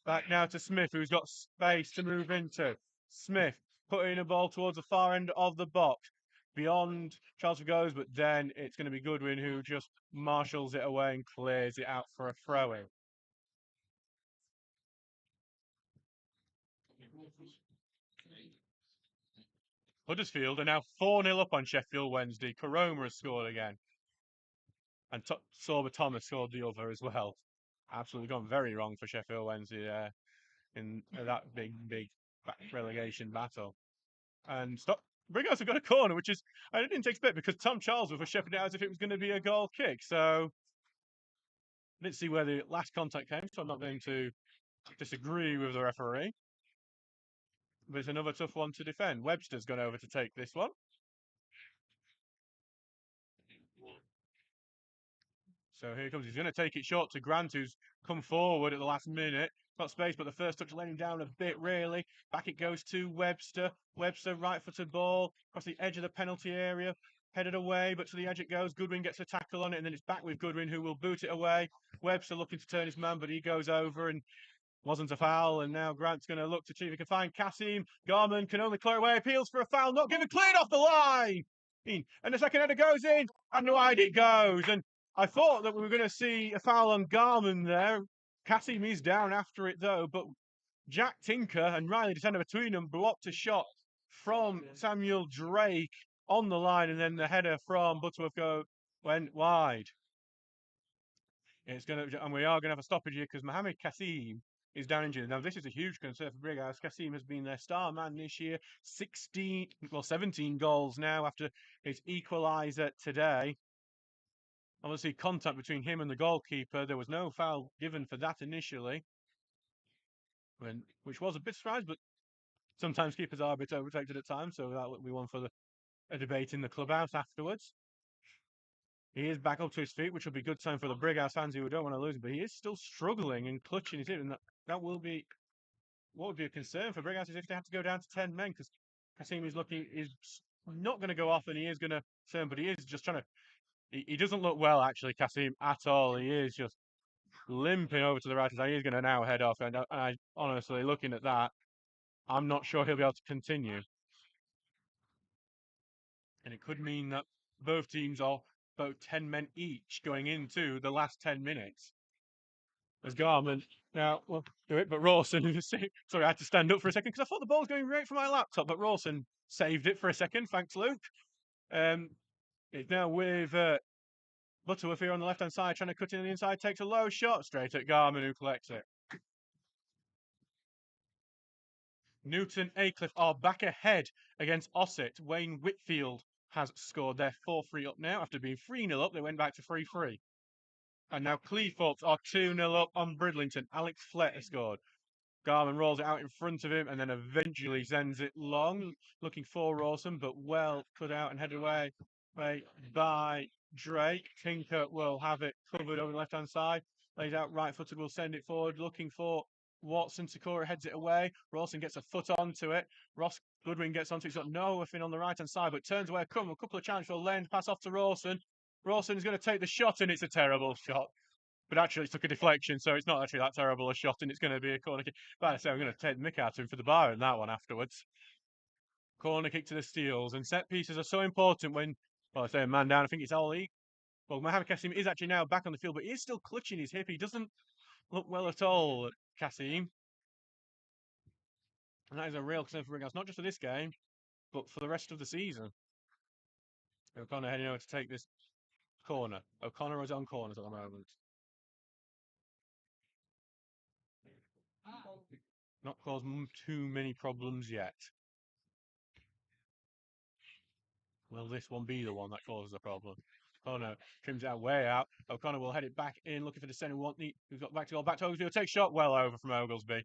Back now to Smith, who's got space to move into. Smith putting a ball towards the far end of the box. Beyond Charlesworth goes, but then it's going to be Goodwin who just marshals it away and clears it out for a throw-in. Huddersfield are now 4-0 up on Sheffield Wednesday. Karoma has scored again. And Sorba Thomas scored the other as well. Absolutely gone very wrong for Sheffield Wednesday there in that big relegation battle. And Brighouse have got a corner, which is, I didn't expect because Tom Charlesworth was shepherding it out as if it was going to be a goal kick. So I didn't see where the last contact came, so I'm not going to disagree with the referee. But it's another tough one to defend. Webster's gone over to take this one. So here he comes. He's going to take it short to Grant, who's come forward at the last minute. Got space, but the first touch letting him down a bit, really. Back it goes to Webster. Webster, right-footed ball, across the edge of the penalty area. Headed away, but to the edge it goes. Goodwin gets a tackle on it, and then it's back with Goodwin, who will boot it away. Webster looking to turn his man, but he goes over and wasn't a foul. And now Grant's going to look to see if he can find Kasim. Garman can only clear away. Appeals for a foul, not given, cleared off the line. And the second header goes in, and wide it goes. And I thought that we were going to see a foul on Garman there. Kasim is down after it, though, but Jack Tinker and Riley descended between them, blocked a shot from Samuel Drake on the line, and then the header from Butterworth went wide. And we are going to have a stoppage here because Mohamed Kasim is down injured. Now, this is a huge concern for Brighouse. Kasim has been their star man this year. 17 goals now after his equaliser today. Obviously, contact between him and the goalkeeper. There was no foul given for that initially, which was a bit surprised, but sometimes keepers are a bit overprotected at times, so that would be one for a debate in the clubhouse afterwards. He is back up to his feet, which will be a good sign for the Brighouse fans who don't want to lose him, but he is still struggling and clutching his hip, and that will be what would be a concern for Brighouse is if they have to go down to 10 men, because Kasim is not going to go off and he is going to turn, but he is just trying to. He doesn't look well, actually, Kasim, at all. He is just limping over to the right side. He's going to now head off. And I honestly, looking at that, I'm not sure he'll be able to continue. And it could mean that both teams are about 10 men each going into the last 10 minutes. As Garman now will do it, but Rawson, sorry, I had to stand up for a second because I thought the ball was going right for my laptop, but Rawson saved it for a second. Thanks, Luke. It's now with Butterworth here on the left-hand side, trying to cut in the inside, takes a low shot straight at Garman, who collects it. Newton Aycliffe are back ahead against Ossett. Wayne Whitfield has scored their 4-3 up now. After being 3-0 up, they went back to 3-3. And now Cleethorpes are 2-0 up on Bridlington. Alex Flett has scored. Garman rolls it out in front of him and then eventually sends it long, looking for Rawson, but well cut out and headed away by Drake. Tinker will have it covered over the left-hand side. Lays out right-footed, will send it forward, looking for Watson. Sakura heads it away. Rawson gets a foot onto it. Ross Goodwin gets onto it. He's got nothing on the right-hand side, but turns away. A couple of challenges for a lane pass off to Rawson. Rawson is going to take the shot, and it's a terrible shot. But actually, it took a deflection, so it's not actually that terrible a shot, and it's going to be a corner kick. But I say I'm going to take the mick out of him for the bar in that one afterwards. Corner kick to the Steels, and set pieces are so important when, well, I say a man down. I think it's Ali. Well, Mohamed Kassim is actually now back on the field, but he is still clutching his hip. He doesn't look well at all, Kassim. And that is a real concern for Brighouse, not just for this game, but for the rest of the season. O'Connor heading over to take this corner. O'Connor is on corners at the moment. Not caused too many problems yet. Will this one be the one that causes a problem? Oh no, trims out way out. O'Connor will head it back in, looking for the centre. Who's got back to goal? Back to Oglesby. Will take shot well over from Oglesby.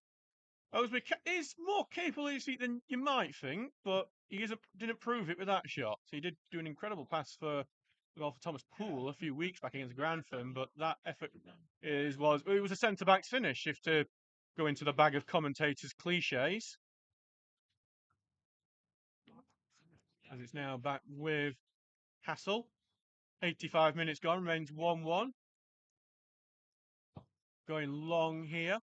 Oglesby is more capable of his feet than you might think, but he didn't prove it with that shot. So he did do an incredible pass for goal for Thomas Poole a few weeks back against Grantham, but that effort it was a centre back's finish. If to go into the bag of commentators' cliches, as it's now back with Hassel. 85 minutes gone, remains 1-1. Going long here.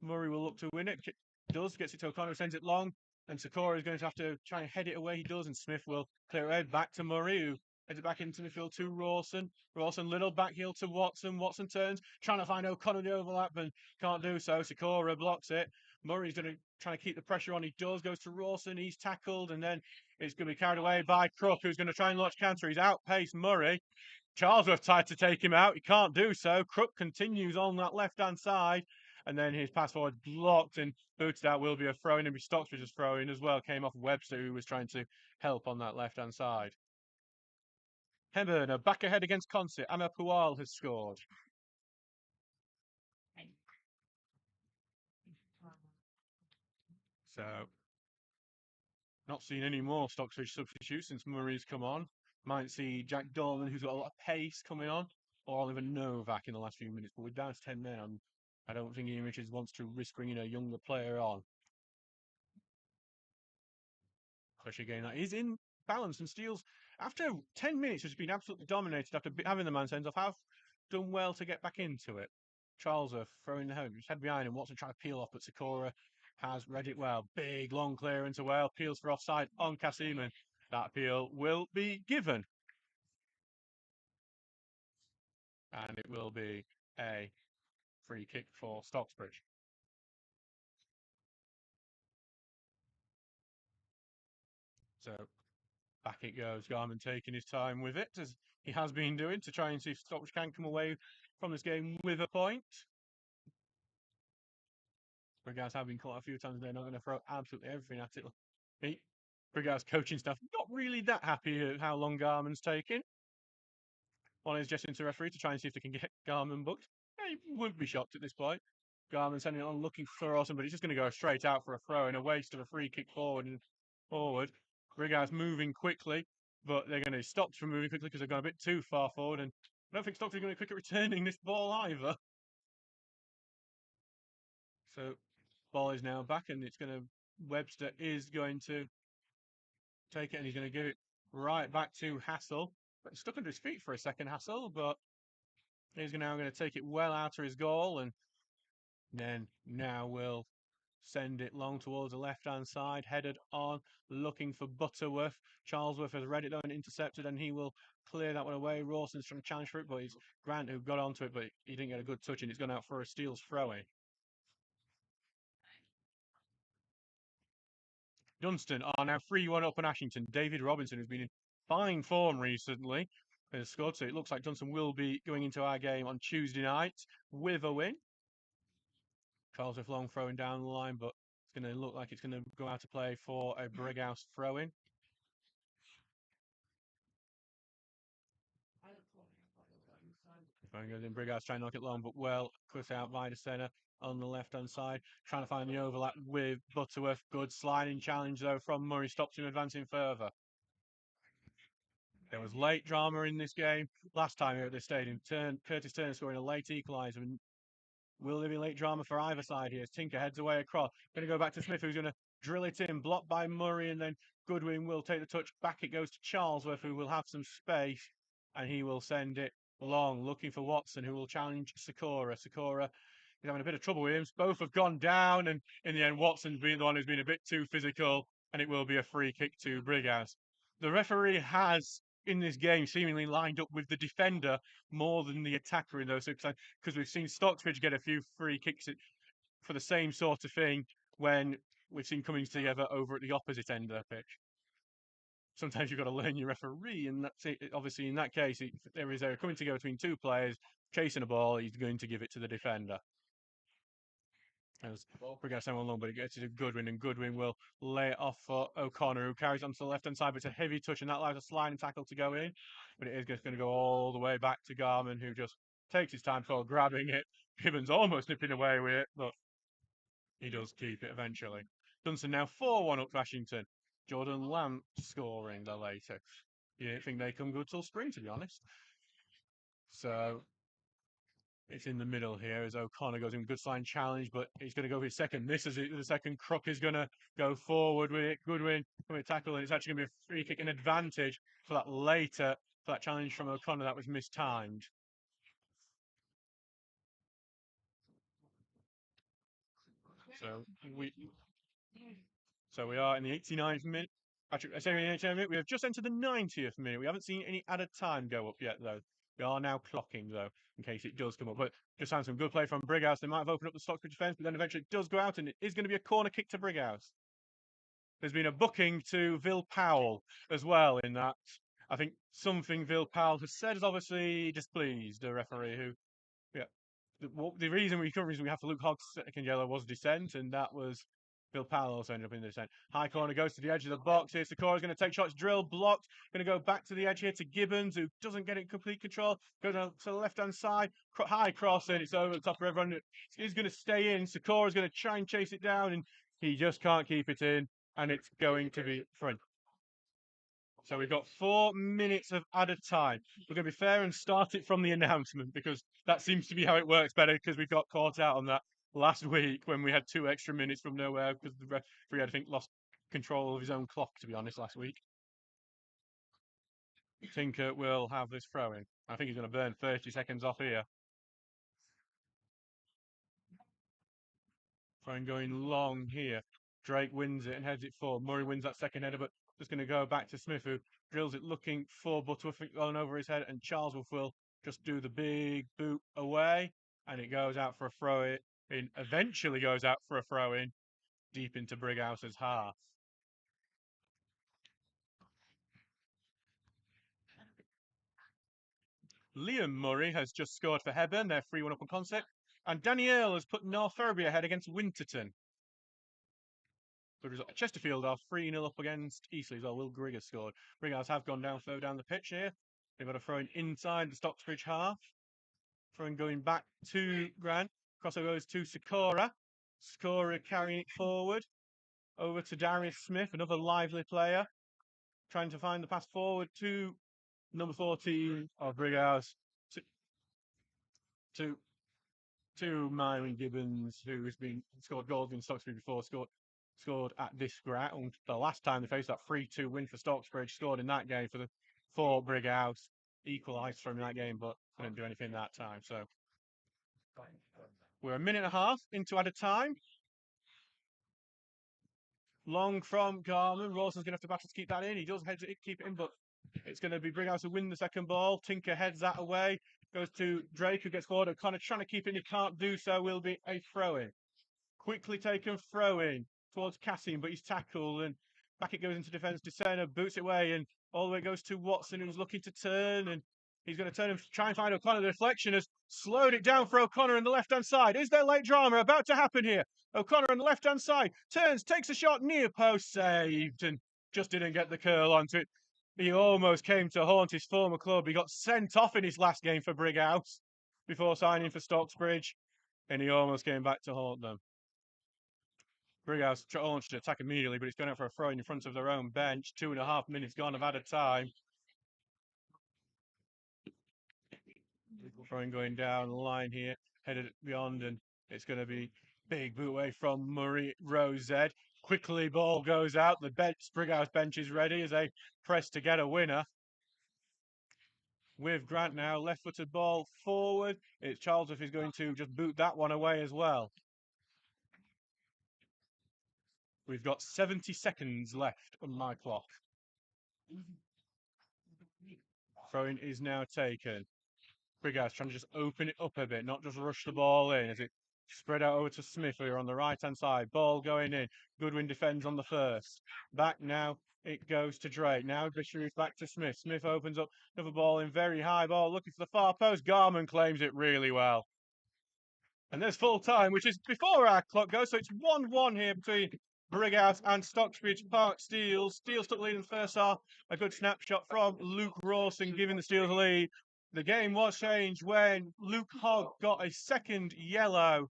Murray will look to win it. Does, gets it to O'Connor, sends it long. And Sakura is going to have to try and head it away. He does, and Smith will clear it out. Back to Murray, who heads it back into midfield to Rawson. Rawson, little back heel to Watson. Watson turns, trying to find O'Connor the overlap, and can't do so. Sakura blocks it. Murray's going to try to keep the pressure on. He does, goes to Rawson. He's tackled, and then it's going to be carried away by Crook, who's going to try and launch counter. He's outpaced Murray. Charlesworth tried to take him out. He can't do so. Crook continues on that left-hand side. And then his pass forward blocked and booted out. Will be a throw in, and Stocksbridge's throw in as well. Came off Webster, who was trying to help on that left-hand side. Hemburner back ahead against Consett. Amar Pual has scored. So, not seen any more Stocksbridge substitutes since Murray's come on. Might see Jack Dorman, who's got a lot of pace, coming on, or Oliver Novak in the last few minutes. But we're down to 10 men. I don't think Ian Richards wants to risk bringing a younger player on. Especially again, that is in balance and Steels. After 10 minutes, has been absolutely dominated after having the man sends off. Have done well to get back into it. Charlesworth throwing the home. He's head behind him. Watson trying to peel off, but Sakura has read it well. Big long clearance away. Peels for offside on Kassim, and that appeal will be given. And it will be a free kick for Stocksbridge. So back it goes. Garman taking his time with it, as he has been doing, to try and see if Stockbridge can come away from this game with a point. Brighouse have been caught a few times. They're not going to throw absolutely everything at it. Brighouse coaching staff not really that happy at how long Garman's taking. One is just into referee to try and see if they can get Garman booked. He wouldn't be shocked at this point. Garman sending it on, looking for Austin, but he's just going to go straight out for a throw in, a waste of a free kick forward. Brighouse moving quickly, but they're going to stop from moving quickly because they've gone a bit too far forward. And I don't think Stockton is going to be quick at returning this ball either. So, ball is now back, and it's going to. Webster is going to take it, and he's going to give it right back to Hassel. But stuck under his feet for a second, Hassel, but he's now going to take it well out of his goal, and then now will send it long towards the left-hand side, headed on, looking for Butterworth. Charlesworth has read it though and intercepted, and he will clear that one away. Rawson's trying to challenge for it, but it's Grant who got onto it, but he didn't get a good touch, and it's gone out for a Steel's throw-in. Dunstan are now 3-1 up on Ashington. David Robinson, who's been in fine form recently, has scored, so it looks like Dunstan will be going into our game on Tuesday night with a win. Charlesworth long throwing down the line, but it's going to look like it's going to go out to play for a Brighouse throw-in. Goes in, Brighouse trying to knock it long, but well cut out by the centre on the left-hand side. Trying to find the overlap with Butterworth. Good sliding challenge, though, from Murray. Stops him advancing further. There was late drama in this game last time here at this stadium. Curtis Turner scoring a late equaliser. Will there be late drama for either side here? Tinker heads away across. Going to go back to Smith, who's going to drill it in. Blocked by Murray, and then Goodwin will take the touch. Back it goes to Charlesworth, who will have some space, and he will send it Long, looking for Watson, who will challenge Sakura. Sakura is having a bit of trouble with him. Both have gone down, and in the end, Watson's been the one who's been a bit too physical, and it will be a free kick to Brighouse. The referee has, in this game, seemingly lined up with the defender more than the attacker in those, because we've seen Stocksbridge get a few free kicks for the same sort of thing when we've seen coming together over at the opposite end of the pitch. Sometimes you've got to learn your referee, and that's it. Obviously, in that case, if there is a coming together between two players chasing a ball, he's going to give it to the defender. As Brighouse on long, but it gets to Goodwin, and Goodwin will lay it off for O'Connor, who carries on to the left-hand side, but it's a heavy touch, and that allows a sliding tackle to go in. But it is just going to go all the way back to Garman, who just takes his time for grabbing it. Gibbons almost nipping away with it, but he does keep it eventually. Dunstan now 4-1 up Washington. Jordan Lamp scoring the latest. You didn't think they come good till spring, to be honest. So it's in the middle here as O'Connor goes in good sign challenge, but he's going to go for his second. Misses it. The second. Crook is going to go forward with it. Goodwin coming to tackle, and it's actually going to be a free kick, an advantage for that later, for that challenge from O'Connor that was mistimed. So we are in the 89th minute. Actually, I say in the 89th minute. We have just entered the 90th minute. We haven't seen any added time go up yet, though. We are now clocking, though, in case it does come up. But just having some good play from Brighouse. They might have opened up the Stockbridge defence, but then eventually it does go out, and it is going to be a corner kick to Brighouse. There's been a booking to Vil Powell as well in that. I think something Vil Powell has said has obviously displeased the referee who, yeah. The reason we have to Luke Hogg's second yellow was dissent, and that was Vil Powell also ended up in the dissent. High corner goes to the edge of the box here. Sakura's going to take shots, drill, blocked. Going to go back to the edge here to Gibbons, who doesn't get it in complete control. Goes to the left-hand side. High cross, and it's over the top of everyone. He's going to stay in. Sakura's going to try and chase it down, and he just can't keep it in, and it's going to be front. So we've got 4 minutes of added time. We're going to be fair and start it from the announcement, because that seems to be how it works better, because we got caught out on that last week when we had 2 extra minutes from nowhere because the referee, I think, lost control of his own clock, to be honest, last week. Tinker will have this throw in. I think he's going to burn 30 seconds off here. Throwing going long here. Drake wins it and heads it forward. Murray wins that second header, but just going to go back to Smith, who drills it looking for Butterworth going over his head, and Charlesworth will just do the big boot away, and it goes out for a throw in. Eventually goes out for a throw in deep into Brighouse's half. Liam Murray has just scored for Hebburn. They're 3-1 up on concept. And Danielle has put North Ferriby ahead against Winterton. Good result. Chesterfield are 3-0 up against Eastleigh as well. Will Grigg has scored. Brighouse have gone down further down the pitch here. They've got a throw in inside the Stocksbridge half. Throwing going back to Grant. Crossover goes to Sakura. Sakura carrying it forward. Over to Darius Smith, another lively player. Trying to find the pass forward to number 14 of Brighouse. To Myron Gibbons, who has been scored goals in Stocksbridge before, scored at this ground. The last time they faced that 3-2 win for Stocksbridge, scored in that game for Brighouse, equalised from that game, but couldn't do anything that time. So we're a minute and a half into added time. Long from Garman. Rawson's going to have to battle to keep that in. He does head to keep it in, but it's going to be Brighouse who win the second ball. Tinker heads that away. Goes to Drake, who gets forward. O'Connor trying to keep it in. He can't do so. Will be a throw-in. Quickly taken throw-in towards Cassim, but he's tackled, and back it goes into defence. DeSena boots it away, and all the way goes to Watson, who's looking to turn, and he's going to turn and try and find O'Connor. The deflection has slowed it down for O'Connor on the left-hand side. Is there late drama about to happen here? O'Connor on the left-hand side turns, takes a shot, near post, saved, and just didn't get the curl onto it. He almost came to haunt his former club. He got sent off in his last game for Brighouse before signing for Stocksbridge, and he almost came back to haunt them. Brighouse launched an attack immediately, but it's going out for a throw in front of their own bench. 2.5 minutes gone of added time. Throwing going down the line here, headed beyond, and it's going to be big boot away from Murray Rosed. Quickly, ball goes out. The Brighouse bench is ready as they press to get a winner. with Grant now. Left-footed ball forward. It's Charles if he's going to just boot that one away as well. We've got 70 seconds left on my clock. Throwing is now taken. Brighouse trying to just open it up a bit, not just rush the ball in as it spread out over to Smith here on the right-hand side. Ball going in. Goodwin defends on the first. Back now, it goes to Drake. Now Bishop back to Smith. Smith opens up another ball in, very high ball, looking for the far post. Garman claims it really well. And there's full time, which is before our clock goes, so it's 1-1 here between Brighouse and Stocksbridge Park Steels. Steels took the lead in the first half. A good snapshot from Luke Rawson giving the Steels the lead. The game was changed when Luke Hogg got a second yellow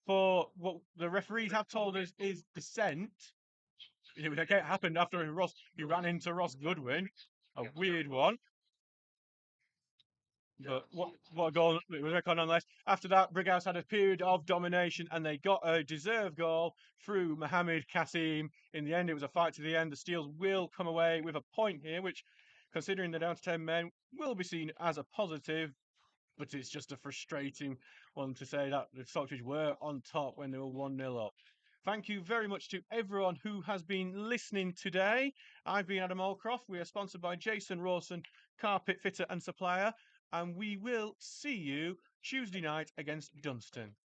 for what the referees have told us is dissent. It happened after he ran into Ross Goodwin. A weird one. But what a goal it was reckoned nonetheless. After that, Brighouse had a period of domination and they got a deserved goal through Mohamed Kasim. In the end, it was a fight to the end. The Steels will come away with a point here, which, considering they're down to 10 men, will be seen as a positive. But it's just a frustrating one to say that the Stockbridge were on top when they were 1-0 up. Thank you very much to everyone who has been listening today. I've been Adam Allcroft. We are sponsored by Jason Rawson, carpet fitter and supplier. And we will see you Tuesday night against Dunstan.